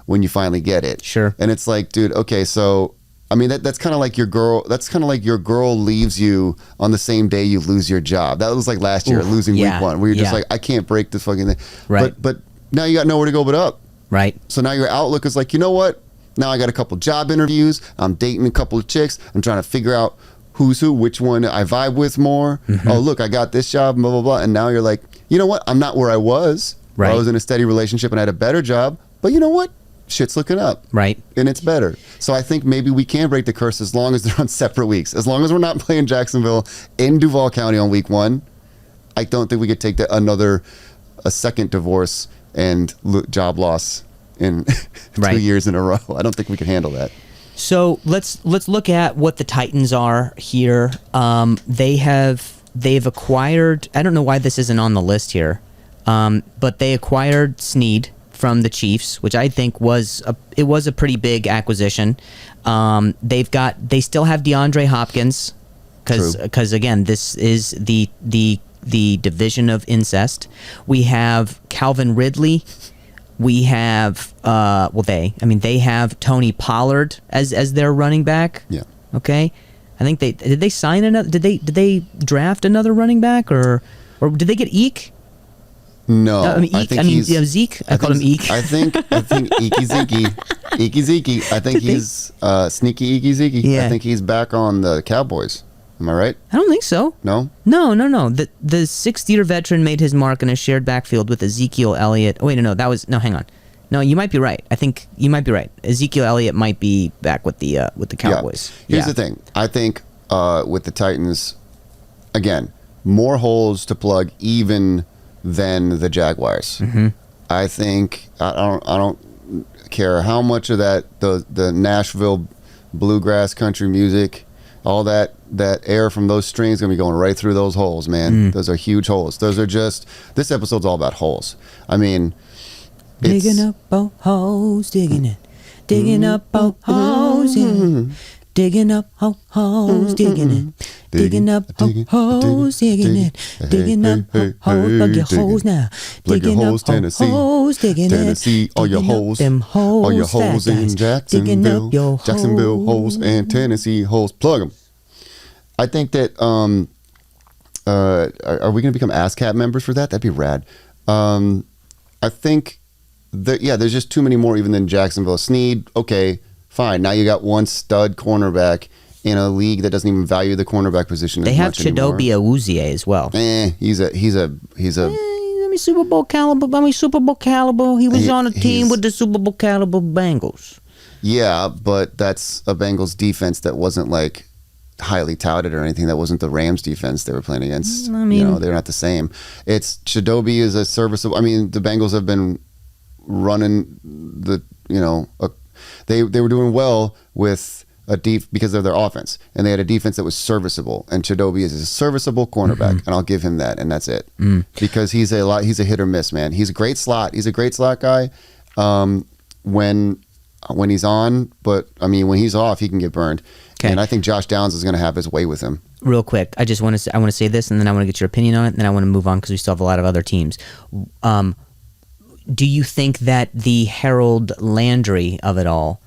Speaker 1: when you finally get it.
Speaker 2: Sure.
Speaker 1: And it's like, dude, okay, so I mean that's kind of like your girl. That's kind of like your girl leaves you on the same day you lose your job. That was like last year, losing week 1, where you're just like, I can't break this fucking thing.
Speaker 2: Right.
Speaker 1: But now you got nowhere to go but up.
Speaker 2: Right.
Speaker 1: So now your outlook is like, you know what? Now I got a couple job interviews. I'm dating a couple of chicks. I'm trying to figure out who's who, which one I vibe with more. Oh, look, I got this job, blah, blah, blah. And now you're like, you know what? I'm not where I was.
Speaker 2: Right.
Speaker 1: I was in a steady relationship and I had a better job, But you know what? Shit's looking up.
Speaker 2: Right.
Speaker 1: And it's better. So I think maybe we can break the curse as long as they're on separate weeks. As long as we're not playing Jacksonville in Duval County on week 1, I don't think we could take a second divorce and job loss in 2 years in a row. I don't think we can handle that.
Speaker 2: So let's look at what the Titans are here. They've acquired, I don't know why this isn't on the list here, but they acquired Snead from the Chiefs, which I think was a pretty big acquisition. They still have DeAndre Hopkins because again, this is the division of incest. We have Calvin Ridley. We have they have Tony Pollard as their running back.
Speaker 1: Yeah.
Speaker 2: Okay. I think did they sign another? Did they draft another running back or did they get Eek?
Speaker 1: No,
Speaker 2: Zeke. I called him Eek.
Speaker 1: I think Eeky Zeke. I think he's sneaky Eeky Zeke.
Speaker 2: Yeah.
Speaker 1: I think he's back on the Cowboys. Am I right?
Speaker 2: I don't think so.
Speaker 1: No.
Speaker 2: No. The 6th-year veteran made his mark in a shared backfield with Ezekiel Elliott. Oh, wait, no. Hang on. No, you might be right. I think you might be right. Ezekiel Elliott might be back with the Cowboys.
Speaker 1: Yeah. Here's the thing. I think with the Titans, again, more holes to plug even than the Jaguars.
Speaker 2: Mm-hmm.
Speaker 1: I think I don't care how much of that the Nashville bluegrass country music, all that air from those strings is gonna be going right through those holes, man. Those are huge holes. Those are just, this episode's all about holes. I mean,
Speaker 2: digging up holes, digging up holes, yeah. Digging up holes, digging it. Digging up holes, digging it. Digging up holes, plug your holes now.
Speaker 1: Plug your holes, Tennessee.
Speaker 2: Holes, digging it.
Speaker 1: Tennessee, all your holes. All your holes in Jacksonville. Jacksonville holes and Tennessee holes. Plug them. I think that, are we going to become ASCAP members for that? That'd be rad. I think that, there's just too many more even than Jacksonville. Snead, okay, fine. Now you got one stud cornerback in a league that doesn't even value the cornerback position.
Speaker 2: They have Chidobe Awuzie as well.
Speaker 1: He's
Speaker 2: Super Bowl caliber. He was on a team with the Super Bowl caliber Bengals.
Speaker 1: Yeah, but that's a Bengals defense that wasn't like highly touted or anything. That wasn't the Rams defense they were playing against. I mean, they're not the same. It's Chidobe is a serviceable. I mean, the Bengals have been running they were doing well with because of their offense, and they had a defense that was serviceable. And Chidobe is a serviceable cornerback, and I'll give him that, and that's it. Because he's a hit or miss, man. He's a great slot. He's a great slot guy when he's on, but I mean when he's off, he can get burned. Okay. And I think Josh Downs is going to have his way with him.
Speaker 2: Real quick, I want to say this, and then I want to get your opinion on it, and then I want to move on because we still have a lot of other teams. Do you think that the Harold Landry of it all,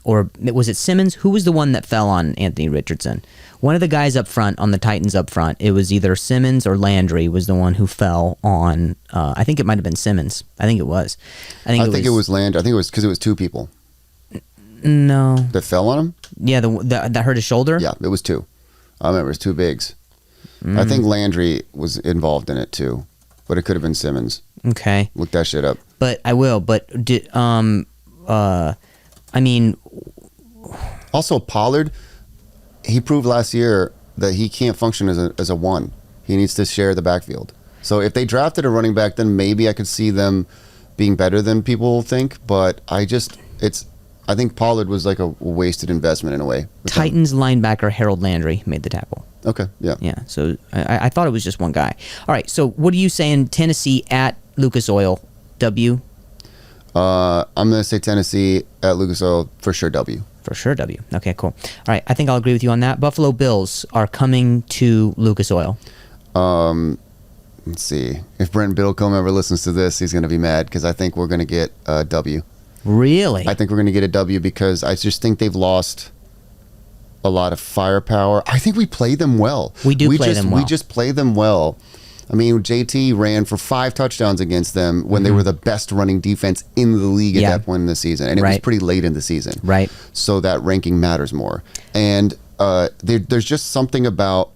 Speaker 2: or was it Simmons? Who was the one that fell on Anthony Richardson? One of the guys up front, on the Titans up front, it was either Simmons or Landry was the one who fell on, I think it might have been Simmons. I think it was. I think it was Landry.
Speaker 1: I think it was because it was two people.
Speaker 2: No.
Speaker 1: That fell on him?
Speaker 2: Yeah, that hurt his shoulder?
Speaker 1: Yeah, it was two. I remember it was two bigs. I think Landry was involved in it too, but it could have been Simmons.
Speaker 2: Okay.
Speaker 1: Look that shit up.
Speaker 2: But I will. But I mean,
Speaker 1: also Pollard, he proved last year that he can't function as a one. He needs to share the backfield. So if they drafted a running back, then maybe I could see them being better than people think. But I think Pollard was like a wasted investment in a way.
Speaker 2: Titans linebacker Harold Landry made the tackle.
Speaker 1: Okay, yeah.
Speaker 2: Yeah, so I thought it was just one guy. All right, so what are you saying? Tennessee at Lucas Oil, W?
Speaker 1: I'm going to say Tennessee at Lucas Oil, for sure W.
Speaker 2: For sure W. Okay, cool. All right, I think I'll agree with you on that. Buffalo Bills are coming to Lucas Oil.
Speaker 1: Let's see. If Brent Biddlecombe ever listens to this, he's going to be mad because I think we're going to get a W.
Speaker 2: Really?
Speaker 1: I think we're going to get a W because I just think they've lost a lot of firepower. I think we play them well.
Speaker 2: We play them well.
Speaker 1: We just play them well. I mean, JT ran for 5 touchdowns against them when they were the best running defense in the league at that point in the season. And it was pretty late in the season.
Speaker 2: Right.
Speaker 1: So that ranking matters more. And there's just something about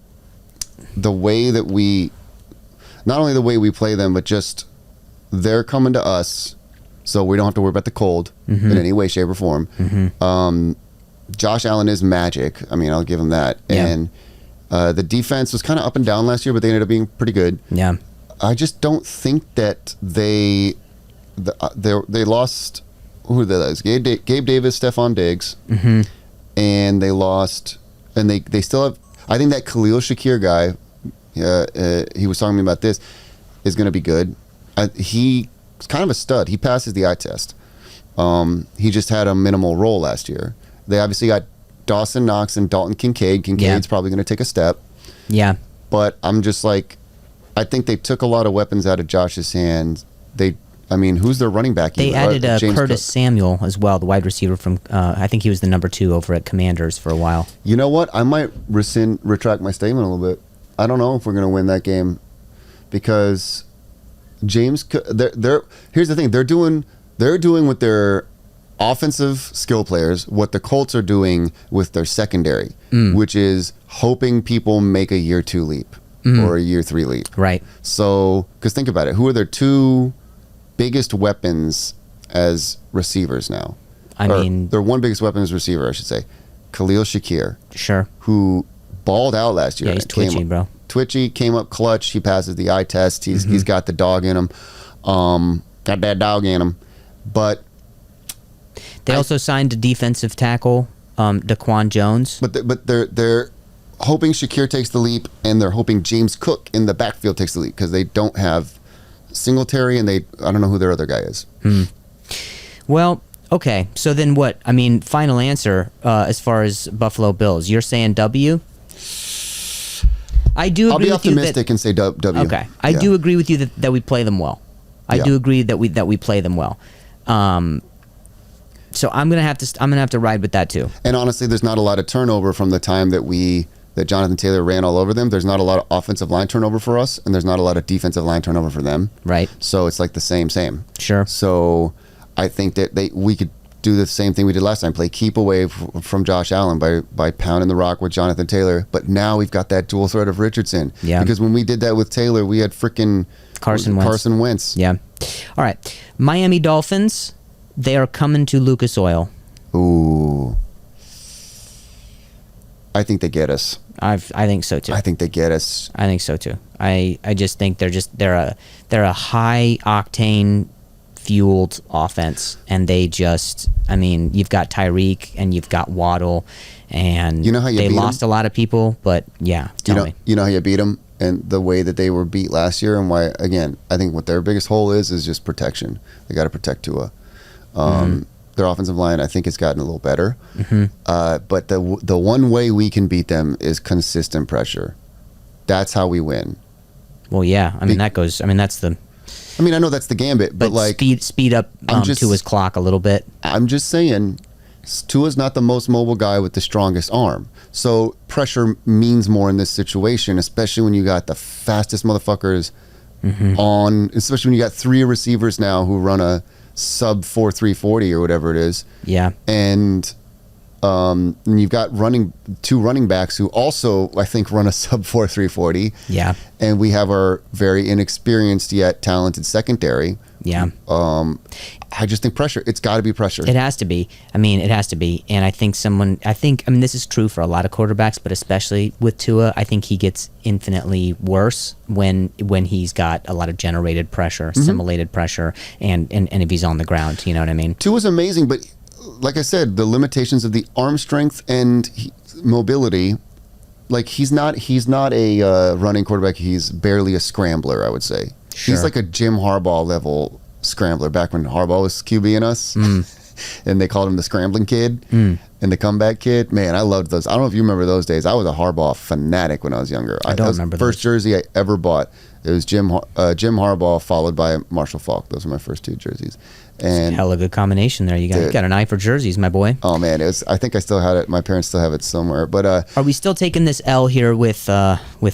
Speaker 1: the way that we, not only the way we play them, but just they're coming to us so we don't have to worry about the cold in any way, shape, or form. Josh Allen is magic. I mean, I'll give him that.
Speaker 2: Yeah.
Speaker 1: And the defense was kind of up and down last year, but they ended up being pretty good.
Speaker 2: Yeah.
Speaker 1: I just don't think that they lost. Who did they lose? Gabe Davis, Stephon Diggs, and they lost. And they still have. I think that Khalil Shakir guy. He was talking to me about this. Is going to be good. He's kind of a stud. He passes the eye test. He just had a minimal role last year. They obviously got Dawson Knox and Dalton Kincaid. Kincaid's probably going to take a step.
Speaker 2: Yeah.
Speaker 1: But I'm just like, I think they took a lot of weapons out of Josh's hands. Who's their running back?
Speaker 2: They added Curtis Samuel as well, the wide receiver from, I think he was the number 2 over at Commanders for a while.
Speaker 1: You know what? I might retract my statement a little bit. I don't know if we're going to win that game because here's the thing. They're doing with their offensive skill players what the Colts are doing with their secondary, which is hoping people make a year 2 leap or a year 3 leap.
Speaker 2: Right.
Speaker 1: So, because think about it, who are their 2 biggest weapons as receivers now? Their one biggest weapon as receiver, I should say, Khalil Shakir.
Speaker 2: Sure.
Speaker 1: Who balled out last year.
Speaker 2: Yeah, he's twitchy, bro.
Speaker 1: Twitchy, came up clutch. He passes the eye test. He's got the dog in him. Got that dog in him. But
Speaker 2: they also signed a defensive tackle, Daquan Jones.
Speaker 1: But they're hoping Shakir takes the leap, and they're hoping James Cook in the backfield takes the leap because they don't have Singletary, and I don't know who their other guy is.
Speaker 2: Well, okay. So then what? I mean, final answer as far as Buffalo Bills. You're saying W? I do agree.
Speaker 1: I'll be
Speaker 2: with
Speaker 1: optimistic and say W.
Speaker 2: Okay. I do agree with you that we play them well. I do agree that we play them well. So I'm gonna have to ride with that too.
Speaker 1: And honestly, there's not a lot of turnover from the time that Jonathan Taylor ran all over them. There's not a lot of offensive line turnover for us, and there's not a lot of defensive line turnover for them.
Speaker 2: Right.
Speaker 1: So it's like the same.
Speaker 2: Sure.
Speaker 1: So I think that we could do the same thing we did last time, play keep away from Josh Allen by pounding the rock with Jonathan Taylor. But now we've got that dual threat of Richardson.
Speaker 2: Yeah.
Speaker 1: Because when we did that with Taylor, we had freaking Carson Wentz.
Speaker 2: Yeah. All right. Miami Dolphins, they are coming to Lucas Oil.
Speaker 1: Ooh. I think they get us.
Speaker 2: I think so too.
Speaker 1: I think they get us.
Speaker 2: I think so too. I just think they're a high octane fueled offense, and they just, I mean, you've got Tyreek and you've got Waddle, and
Speaker 1: you know how
Speaker 2: they lost a lot of people, but yeah, tell me.
Speaker 1: You know how you beat them, and the way that they were beat last year, and why, again, I think what their biggest hole is just protection. They got to protect Tua. Their offensive line, I think, has gotten a little better. But the one way we can beat them is consistent pressure. That's how we win.
Speaker 2: Well, yeah. I mean, that's the...
Speaker 1: I mean, I know that's the gambit, but like...
Speaker 2: Speed up Tua's clock a little bit.
Speaker 1: I'm just saying, Tua's not the most mobile guy with the strongest arm. So pressure means more in this situation, especially when you got the fastest motherfuckers on... Especially when you got 3 receivers now who run a sub 4.340 or whatever it is.
Speaker 2: Yeah.
Speaker 1: And you've got 2 running backs who also, I think, run a sub 4.340.
Speaker 2: Yeah.
Speaker 1: And we have our very inexperienced yet talented secondary.
Speaker 2: Yeah.
Speaker 1: I just think pressure. It's got to be pressure.
Speaker 2: It has to be. I mean, it has to be. And I think this is true for a lot of quarterbacks, but especially with Tua, I think he gets infinitely worse when he's got a lot of generated pressure, simulated pressure, and if he's on the ground, you know what I mean?
Speaker 1: Tua's amazing, but like I said, the limitations of the arm strength and mobility, like he's not a running quarterback. He's barely a scrambler, I would say. Sure. He's like a Jim Harbaugh level scrambler back when Harbaugh was QBing us. And they called him the scrambling kid and the comeback kid. Man, I loved those. I don't know if you remember those days. I was a Harbaugh fanatic when I was younger.
Speaker 2: I don't remember
Speaker 1: those. First jersey I ever bought, it was Jim Harbaugh followed by Marshall Faulk. Those were my first 2 jerseys. And
Speaker 2: hell, a good combination there. You got an eye for jerseys, my boy.
Speaker 1: Oh man, I think I still had it. My parents still have it somewhere. But
Speaker 2: are we still taking this L here with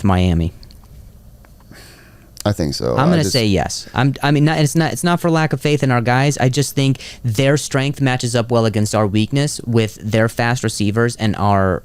Speaker 2: Miami?
Speaker 1: I think so.
Speaker 2: I'm going to say yes. It's not for lack of faith in our guys. I just think their strength matches up well against our weakness with their fast receivers and our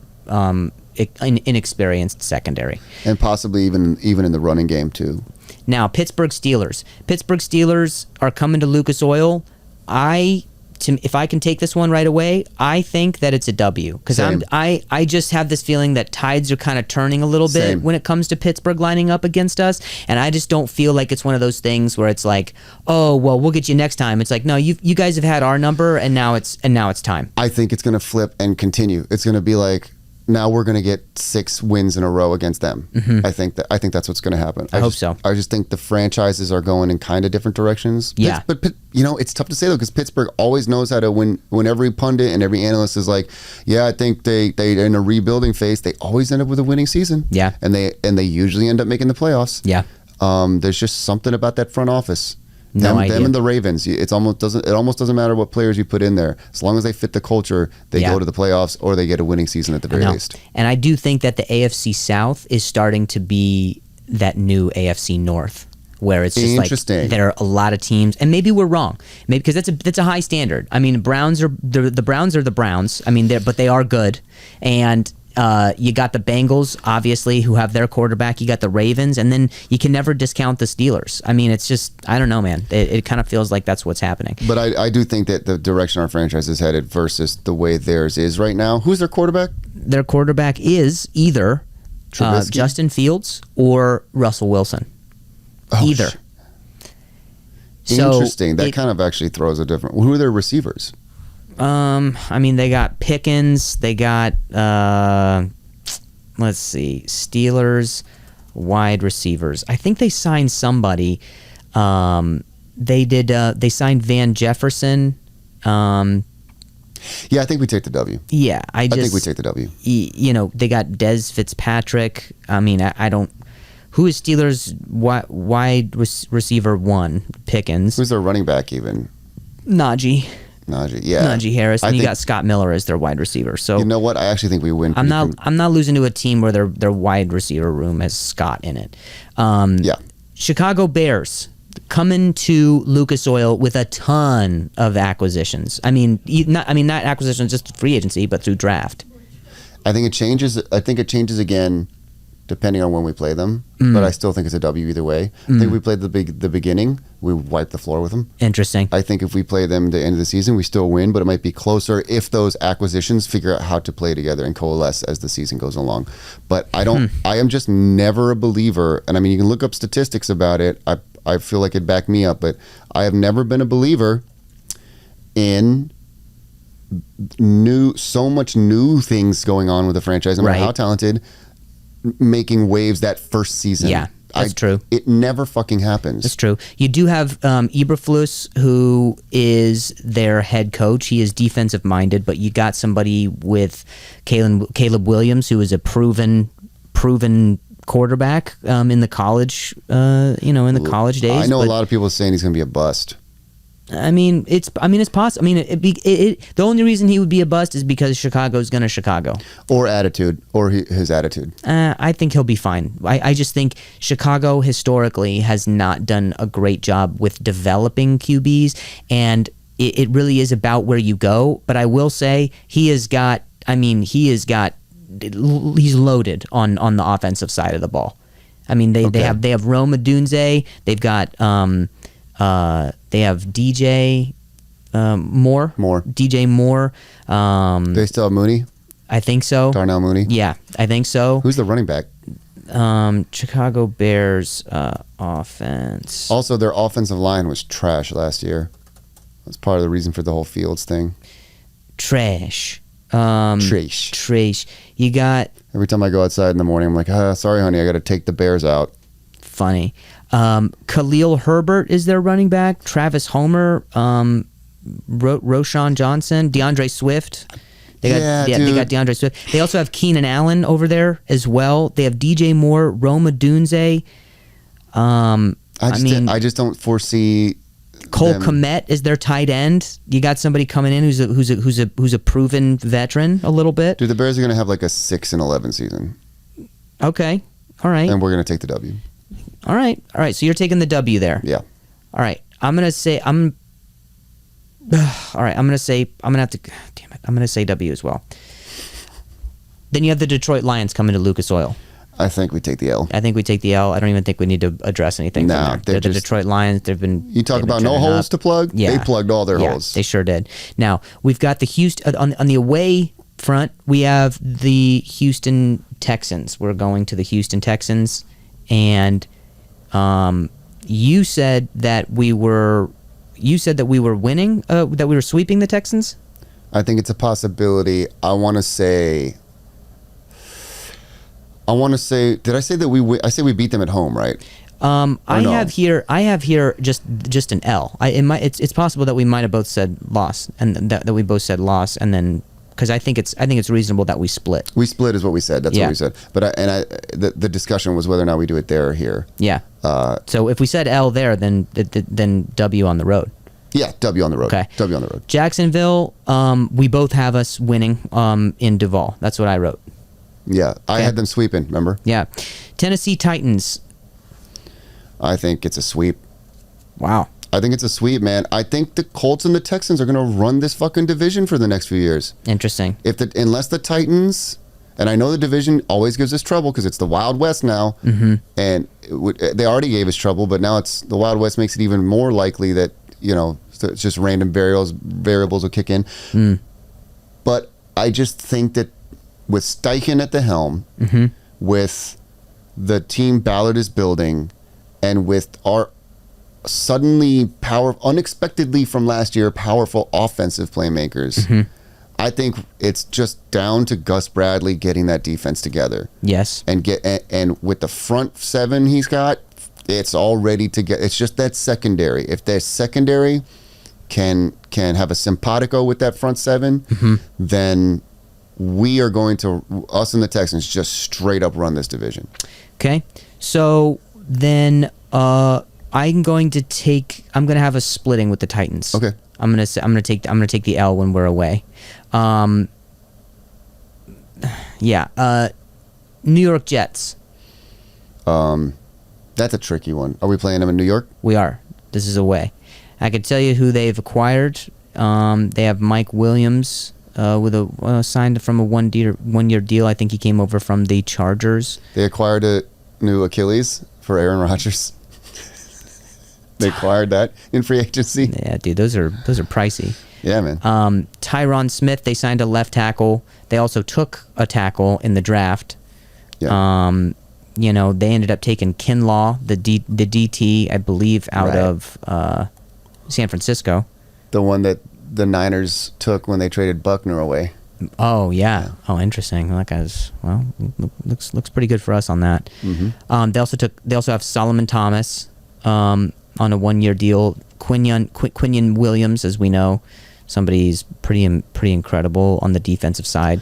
Speaker 2: inexperienced secondary,
Speaker 1: and possibly even in the running game too.
Speaker 2: Now, Pittsburgh Steelers. Pittsburgh Steelers are coming to Lucas Oil. if I can take this one right away, I think that it's a W, because I just have this feeling that tides are kind of turning a little bit
Speaker 1: Same.
Speaker 2: when it comes to Pittsburgh lining up against us, and I just don't feel like it's one of those things where it's like, oh well, we'll get you next time. It's like, no, you guys have had our number, and now it's time.
Speaker 1: I think it's going to flip and continue. It's going to be like, now we're going to get 6 wins in a row against them. I think that's what's going to happen.
Speaker 2: I hope so.
Speaker 1: I just think the franchises are going in kind of different directions.
Speaker 2: Yeah.
Speaker 1: But it's tough to say though, because Pittsburgh always knows how to win. When every pundit and every analyst is like, yeah, I think they in a rebuilding phase, they always end up with a winning season.
Speaker 2: Yeah.
Speaker 1: And they usually end up making the playoffs.
Speaker 2: Yeah.
Speaker 1: There's just something about that front office.
Speaker 2: No idea.
Speaker 1: Them and the Ravens. It almost doesn't matter what players you put in there. As long as they fit the culture, they go to the playoffs or they get a winning season at the very least.
Speaker 2: And I do think that the AFC South is starting to be that new AFC North, where it's just like there are a lot of teams, and maybe we're wrong, maybe because that's a high standard. I mean, the Browns are the Browns. I mean, but they are good, and you got the Bengals, obviously, who have their quarterback. You got the Ravens, and then you can never discount the Steelers. I mean, it's just, I don't know, man. It kind of feels like that's what's happening.
Speaker 1: But I do think that the direction our franchise is headed versus the way theirs is right now. Who's their quarterback?
Speaker 2: Their quarterback is either Justin Fields or Russell Wilson. Either.
Speaker 1: Interesting. That kind of actually throws a different. Who are their receivers?
Speaker 2: I mean, they got Pickens. They got, let's see, Steelers wide receivers. I think they signed somebody. They did. They signed Van Jefferson.
Speaker 1: Yeah, I think we take the W.
Speaker 2: Yeah, I
Speaker 1: think we take the W.
Speaker 2: They got Dez Fitzpatrick. I mean, I don't. Who is Steelers wide receiver 1? Pickens.
Speaker 1: Who's their running back even?
Speaker 2: Najee.
Speaker 1: Yeah.
Speaker 2: Najee Harris, and you got Scott Miller as their wide receiver. So
Speaker 1: you know what? I actually think we win.
Speaker 2: I'm not losing to a team where their wide receiver room has Scott in it. Yeah. Chicago Bears coming to Lucas Oil with a ton of acquisitions. I mean, not acquisitions just free agency, but through draft.
Speaker 1: I think it changes. I think it changes again, depending on when we play them. But I still think it's a W either way. I think we played the beginning, we wipe the floor with them.
Speaker 2: Interesting.
Speaker 1: I think if we play them the end of the season, we still win, but it might be closer if those acquisitions figure out how to play together and coalesce as the season goes along. But I don't. I am just never a believer, and I mean, you can look up statistics about it. I feel like it backed me up, but I have never been a believer in so much new things going on with the franchise. No matter how talented, making waves that first season.
Speaker 2: Yeah, that's true.
Speaker 1: It never fucking happens.
Speaker 2: That's true. You do have Eberflus, who is their head coach. He is defensive minded, but you got somebody with Caleb Williams, who is a proven quarterback in the college, in the college days.
Speaker 1: I know a lot of people saying he's going to be a bust.
Speaker 2: I mean, it's possible. I mean, the only reason he would be a bust is because Chicago's going to Chicago.
Speaker 1: Or attitude, or his attitude.
Speaker 2: I think he'll be fine. I just think Chicago historically has not done a great job with developing QBs, and it really is about where you go. But I will say he's loaded on the offensive side of the ball. I mean, they have Rome Odunze. They've got they have DJ Moore. DJ Moore.
Speaker 1: They still have Mooney?
Speaker 2: I think so.
Speaker 1: Darnell Mooney?
Speaker 2: Yeah, I think so.
Speaker 1: Who's the running back?
Speaker 2: Chicago Bears offense.
Speaker 1: Also, their offensive line was trash last year. That's part of the reason for the whole Fields thing.
Speaker 2: Trash.
Speaker 1: Trash.
Speaker 2: You got...
Speaker 1: Every time I go outside in the morning, I'm like, sorry, honey, I got to take the Bears out.
Speaker 2: Funny. Khalil Herbert is their running back. Travis Homer, Roshan Johnson, DeAndre Swift. They got DeAndre Swift. They also have Keenan Allen over there as well. They have DJ Moore, Rome Odunze.
Speaker 1: I just don't foresee
Speaker 2: Cole Kmet is their tight end. You got somebody coming in who's a proven veteran a little bit.
Speaker 1: Dude, the Bears are going to have like a 6-11 season.
Speaker 2: Okay. All right.
Speaker 1: And we're going to take the W.
Speaker 2: All right. So you're taking the W there.
Speaker 1: Yeah.
Speaker 2: All right. I'm going to say W as well. Then you have the Detroit Lions coming to Lucas Oil.
Speaker 1: I think we take the L.
Speaker 2: I think we take the L. I don't even think we need to address anything
Speaker 1: No,
Speaker 2: from there. They're the Detroit Lions.
Speaker 1: You talk
Speaker 2: they've been
Speaker 1: about no
Speaker 2: turning
Speaker 1: holes
Speaker 2: up.
Speaker 1: to plug?
Speaker 2: Yeah.
Speaker 1: They plugged all their
Speaker 2: Yeah,
Speaker 1: holes.
Speaker 2: they sure did. Now, we've got the Houston on the away front. We have the Houston Texans. We're going to the Houston Texans, and you said that we were winning, that we were sweeping the Texans.
Speaker 1: I think it's a possibility. I want to say. Did I say that I say we beat them at home, right?
Speaker 2: I have here just an L. It's possible that we might have both said loss, and that we both said loss, and then because I think it's reasonable that we split.
Speaker 1: We split is what we said. That's what we said. But the discussion was whether or not we do it there or here.
Speaker 2: Yeah. So if we said L there, then W on the road.
Speaker 1: Yeah, W on the road.
Speaker 2: Okay.
Speaker 1: W on the road.
Speaker 2: Jacksonville, we both have us winning in Duval. That's what I wrote.
Speaker 1: Yeah, I had them sweeping, remember?
Speaker 2: Yeah. Tennessee Titans.
Speaker 1: I think it's a sweep.
Speaker 2: Wow.
Speaker 1: I think it's a sweep, man. I think the Colts and the Texans are going to run this fucking division for the next few years.
Speaker 2: Interesting.
Speaker 1: Unless the Titans, and I know the division always gives us trouble because it's the Wild West now, and they already gave us trouble, but now it's the Wild West makes it even more likely that, it's just random variables will kick in. But I just think that with Steichen at the helm, with the team Ballard is building, and with our suddenly unexpectedly from last year, powerful offensive playmakers, I think it's just down to Gus Bradley getting that defense together.
Speaker 2: Yes.
Speaker 1: And with the front seven he's got, it's all ready to get. It's just that secondary. If their secondary can have a simpatico with that front seven, then we are going to, us and the Texans, just straight up run this division.
Speaker 2: Okay. So then I'm going to have a splitting with the Titans.
Speaker 1: Okay.
Speaker 2: I'm going to take the L when we're away. New York Jets.
Speaker 1: That's a tricky one. Are we playing them in New York?
Speaker 2: We are. This is away. I can tell you who they've acquired. They have Mike Williams signed from a one-year deal. I think he came over from the Chargers.
Speaker 1: They acquired a new Achilles for Aaron Rodgers. They acquired that in free agency.
Speaker 2: Yeah, dude, those are pricey.
Speaker 1: Yeah, man.
Speaker 2: Tyron Smith, they signed a left tackle. They also took a tackle in the draft.
Speaker 1: Yeah.
Speaker 2: They ended up taking Kinlaw, the DT, I believe, out of San Francisco.
Speaker 1: The one that the Niners took when they traded Buckner away.
Speaker 2: Oh yeah. Oh, interesting. That guy's looks pretty good for us on that. They also have Solomon Thomas on a one-year deal. Quinion Williams, as we know, somebody's pretty incredible on the defensive side.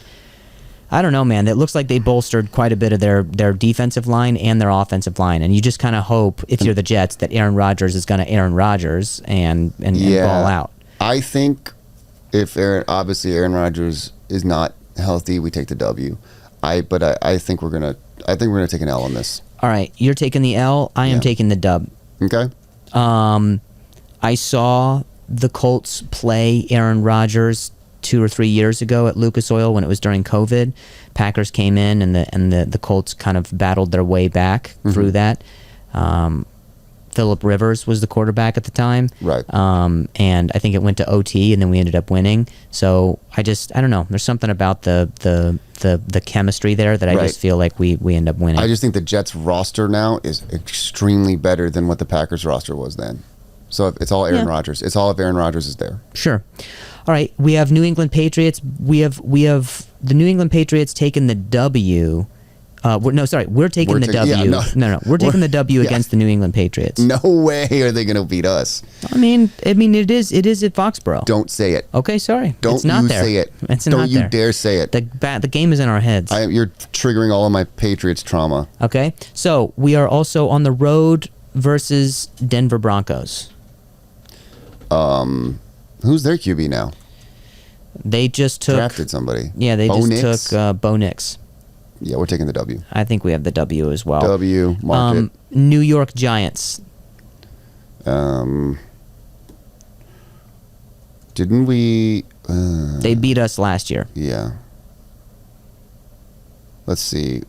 Speaker 2: I don't know, man. It looks like they bolstered quite a bit of their defensive line and their offensive line, and you just kind of hope, if you're the Jets, that Aaron Rodgers is going to Aaron Rodgers and ball out.
Speaker 1: I think if Aaron Rodgers is not healthy, we take the W. I think we're gonna take an L on this.
Speaker 2: All right, you're taking the L. I am taking the dub.
Speaker 1: Okay.
Speaker 2: I saw the Colts play Aaron Rodgers 2 or 3 years ago at Lucas Oil when it was during COVID. Packers came in and the Colts kind of battled their way back through that. Phillip Rivers was the quarterback at the time.
Speaker 1: Right.
Speaker 2: And I think it went to OT and then we ended up winning. So I don't know. There's something about the chemistry there that I just feel like we end up winning.
Speaker 1: I just think the Jets roster now is extremely better than what the Packers roster was then. So it's all Aaron Rodgers. It's all if Aaron Rodgers is there.
Speaker 2: Sure. All right. We have New England Patriots. We have the New England Patriots taking the W. We're taking the W.
Speaker 1: Yeah,
Speaker 2: no. We're taking the W against the New England Patriots.
Speaker 1: No way are they going to beat us.
Speaker 2: I mean, it is at Foxborough.
Speaker 1: Don't say it.
Speaker 2: Okay, sorry.
Speaker 1: Don't
Speaker 2: it's not
Speaker 1: you
Speaker 2: there.
Speaker 1: say it.
Speaker 2: It's
Speaker 1: Don't
Speaker 2: not
Speaker 1: you
Speaker 2: there.
Speaker 1: dare say it.
Speaker 2: The game is in our heads.
Speaker 1: You're triggering all of my Patriots trauma.
Speaker 2: Okay, so we are also on the road versus Denver Broncos.
Speaker 1: Who's their QB now?
Speaker 2: They just
Speaker 1: drafted somebody.
Speaker 2: Yeah, they just took Bo Nix.
Speaker 1: Yeah, we're taking the W.
Speaker 2: I think we have the W as well.
Speaker 1: W, mark it.
Speaker 2: New York Giants.
Speaker 1: Didn't we...
Speaker 2: they beat us last year.
Speaker 1: Yeah. let's see.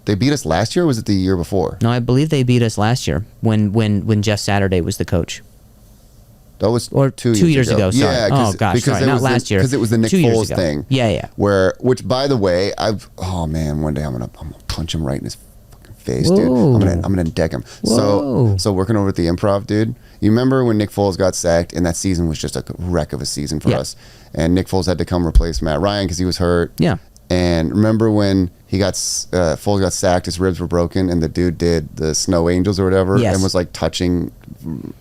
Speaker 1: They beat us last year, or was it the year before?
Speaker 2: No, I believe they beat us last year when Jeff Saturday was the coach.
Speaker 1: That was
Speaker 2: Or 2 years ago. Sorry.
Speaker 1: Yeah,
Speaker 2: oh gosh, sorry, not last year.
Speaker 1: Because it was the Nick
Speaker 2: 2 years
Speaker 1: Foles
Speaker 2: ago.
Speaker 1: thing.
Speaker 2: Yeah.
Speaker 1: Which, by the way, oh man, one day I'm gonna punch him right in his fucking face,
Speaker 2: Whoa.
Speaker 1: dude. I'm gonna deck him.
Speaker 2: Whoa.
Speaker 1: So working over at the Improv, dude. You remember when Nick Foles got sacked, and that season was just a wreck of a season for us, and Nick Foles had to come replace Matt Ryan because he was hurt.
Speaker 2: Yeah.
Speaker 1: And remember when Foles got sacked, his ribs were broken, and the dude did the Snow Angels or whatever,
Speaker 2: Yes.
Speaker 1: and was like touching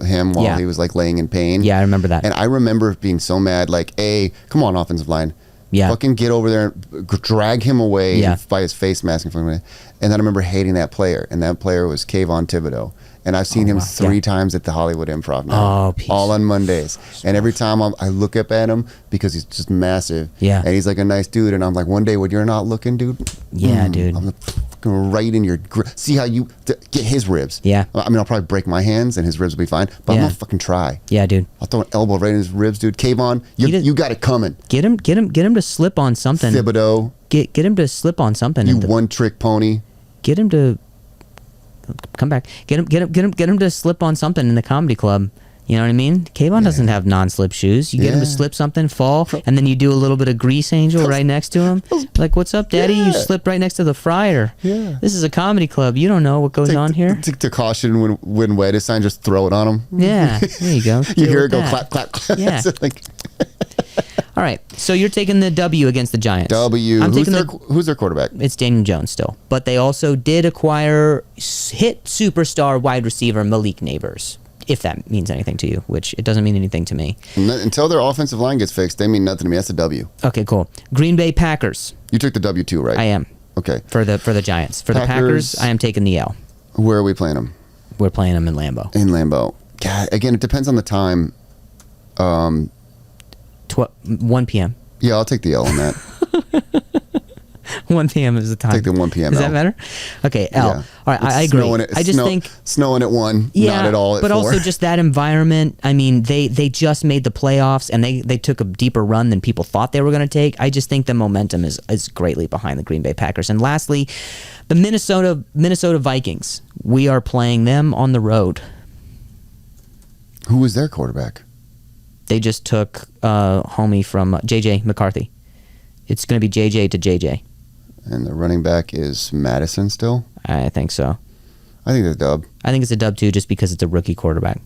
Speaker 1: him while he was like laying in pain.
Speaker 2: Yeah, I remember that.
Speaker 1: And I remember being so mad, like, come on, offensive line.
Speaker 2: Yeah.
Speaker 1: Fucking get over there, drag him away
Speaker 2: Yeah.
Speaker 1: by his face mask in front of me. And then I remember hating that player, and that player was Kayvon Thibodeau. And I've seen him 3 times at the Hollywood Improv now.
Speaker 2: Oh, peace.
Speaker 1: All on Mondays. And every time I look up at him, because he's just massive.
Speaker 2: Yeah.
Speaker 1: And he's like a nice dude. And I'm like, one day when you're not looking, dude.
Speaker 2: Yeah, dude.
Speaker 1: I'm fucking right in your see how you get his ribs.
Speaker 2: Yeah.
Speaker 1: I mean, I'll probably break my hands and his ribs will be fine. But I'm gonna fucking try.
Speaker 2: Yeah, dude.
Speaker 1: I'll throw an elbow right in his ribs, dude. Kayvon, you got it coming.
Speaker 2: Get him to slip on something.
Speaker 1: Thibodeau.
Speaker 2: Get him to slip on something.
Speaker 1: You one-trick pony.
Speaker 2: Get him to come back. Get him to slip on something in the comedy club. You know what I mean? Kayvon doesn't have non-slip shoes. You get him to slip something, fall, and then you do a little bit of grease angel right next to him. Like, what's up, Daddy? You slipped right next to the fryer.
Speaker 1: Yeah.
Speaker 2: This is a comedy club. You don't know what goes on here.
Speaker 1: To caution when wet is sign, just throw it on him.
Speaker 2: Yeah, there you go.
Speaker 1: You
Speaker 2: Deal
Speaker 1: hear
Speaker 2: with
Speaker 1: it go
Speaker 2: that.
Speaker 1: clap, clap, clap.
Speaker 2: Yeah.
Speaker 1: It's like,
Speaker 2: All right, so you're taking the W against the Giants.
Speaker 1: W.
Speaker 2: I'm taking
Speaker 1: Who's their quarterback?
Speaker 2: It's Daniel Jones still. But they also did acquire hit superstar wide receiver Malik Neighbors, if that means anything to you, which it doesn't mean anything to me.
Speaker 1: Until their offensive line gets fixed, they mean nothing to me. That's a W.
Speaker 2: Okay, cool. Green Bay Packers.
Speaker 1: You took the W too, right?
Speaker 2: I am.
Speaker 1: Okay.
Speaker 2: For the Giants. For the Packers, I am taking the L.
Speaker 1: Where are we playing them?
Speaker 2: We're playing them in Lambeau.
Speaker 1: In Lambeau. God, again, it depends on the time.
Speaker 2: 1 p.m.
Speaker 1: Yeah, I'll take the L on that.
Speaker 2: 1 p.m. is the time.
Speaker 1: Take the 1 p.m.
Speaker 2: Is
Speaker 1: L.
Speaker 2: that better? Okay, L.
Speaker 1: Yeah.
Speaker 2: All right, I
Speaker 1: It's
Speaker 2: agree.
Speaker 1: snowing
Speaker 2: I just think
Speaker 1: snowing at 1, not at all at
Speaker 2: but
Speaker 1: 4.
Speaker 2: also just that environment. I mean, they just made the playoffs and they took a deeper run than people thought they were going to take. I just think the momentum is greatly behind the Green Bay Packers. And lastly, the Minnesota Vikings. We are playing them on the road.
Speaker 1: Who was their quarterback?
Speaker 2: They just took homie from JJ McCarthy. It's going to be JJ to JJ.
Speaker 1: And the running back is Madison still?
Speaker 2: I think so.
Speaker 1: I think that's a dub.
Speaker 2: I think it's a dub too, just because it's a rookie quarterback.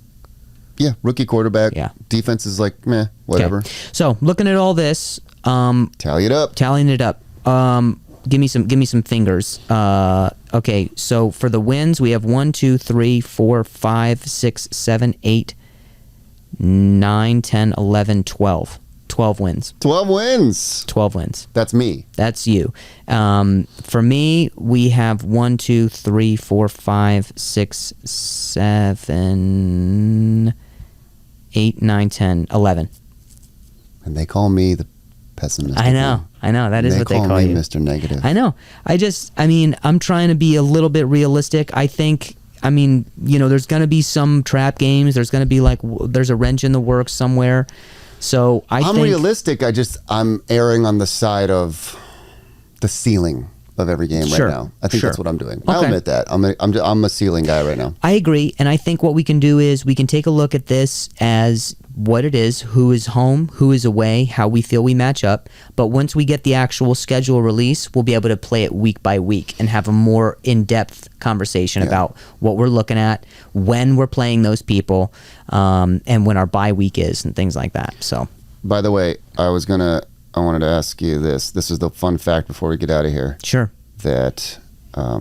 Speaker 1: Yeah, rookie quarterback.
Speaker 2: Yeah.
Speaker 1: Defense is like, meh, whatever.
Speaker 2: Okay. So looking at all this,
Speaker 1: Tally it up.
Speaker 2: tallying it up. Give me some fingers. Okay, so for the wins, we have 1, 2, 3, 4, 5, 6, 7, 8, 9, 10, 11, 12. 12 wins.
Speaker 1: 12 wins.
Speaker 2: 12 wins.
Speaker 1: That's me.
Speaker 2: That's you. For me, we have 1, 2, 3, 4, 5, 6, 7, 8, 9, 10, 11.
Speaker 1: And they call me the pessimist.
Speaker 2: I know. That is what they call
Speaker 1: me
Speaker 2: you.
Speaker 1: Mr. Negative.
Speaker 2: I know. I'm trying to be a little bit realistic. I think, there's going to be some trap games. There's going to be there's a wrench in the works somewhere. So I'm
Speaker 1: realistic. I'm erring on the side of the ceiling of every game right now. I think that's what I'm doing. I'll admit that. I'm a ceiling guy right now.
Speaker 2: I agree, and I think what we can do is we can take a look at this as what it is, who is home, who is away, how we feel we match up. But once we get the actual schedule release, we'll be able to play it week by week and have a more in-depth conversation about what we're looking at, when we're playing those people, and when our bye week is and things like that. So,
Speaker 1: by the way, I wanted to ask you this. This is the fun fact before we get out of here.
Speaker 2: Sure.
Speaker 1: That I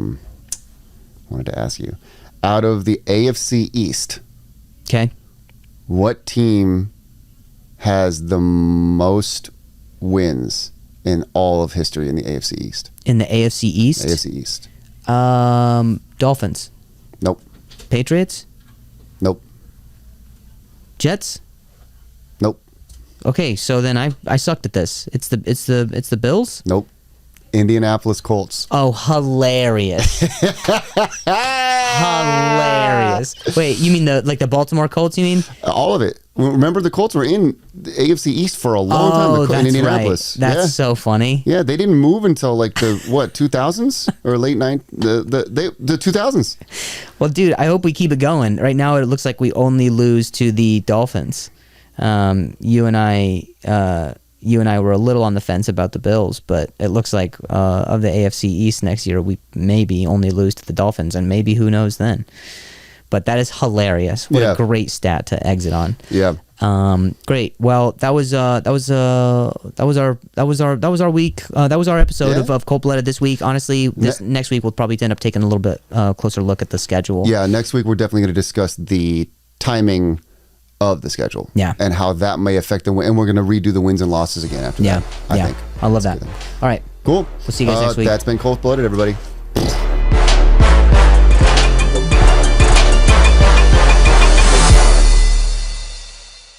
Speaker 1: wanted to ask you. Out of the AFC East,
Speaker 2: okay,
Speaker 1: what team has the most wins in all of history in the AFC East?
Speaker 2: In the AFC East?
Speaker 1: AFC East.
Speaker 2: Dolphins.
Speaker 1: Nope.
Speaker 2: Patriots?
Speaker 1: Nope.
Speaker 2: Jets?
Speaker 1: Nope.
Speaker 2: Okay, so then I sucked at this. It's the Bills?
Speaker 1: Nope. Indianapolis Colts.
Speaker 2: Oh, hilarious. Hilarious. Wait, you mean the Baltimore Colts, you mean?
Speaker 1: All of it. Remember, the Colts were in the AFC East for a long time in
Speaker 2: that's
Speaker 1: Indianapolis.
Speaker 2: Right. That's so funny.
Speaker 1: Yeah, they didn't move until like the 2000s or late the 2000s.
Speaker 2: Well, dude, I hope we keep it going. Right now, it looks like we only lose to the Dolphins. You and I were a little on the fence about the Bills, but it looks like of the AFC East next year, we maybe only lose to the Dolphins, and maybe who knows then. But that is hilarious. What a great stat to exit on.
Speaker 1: Yeah.
Speaker 2: Great. Well, that was our week. That was our episode of Cold Blooded this week. Honestly, next week we'll probably end up taking a little bit closer look at the schedule.
Speaker 1: Yeah. Next week we're definitely going to discuss the timing of the schedule.
Speaker 2: Yeah.
Speaker 1: And how that may affect the win. And we're going to redo the wins and losses again after that. I think.
Speaker 2: I love that. All right.
Speaker 1: Cool.
Speaker 2: We'll see you guys next week.
Speaker 1: That's been Cold Blooded, everybody.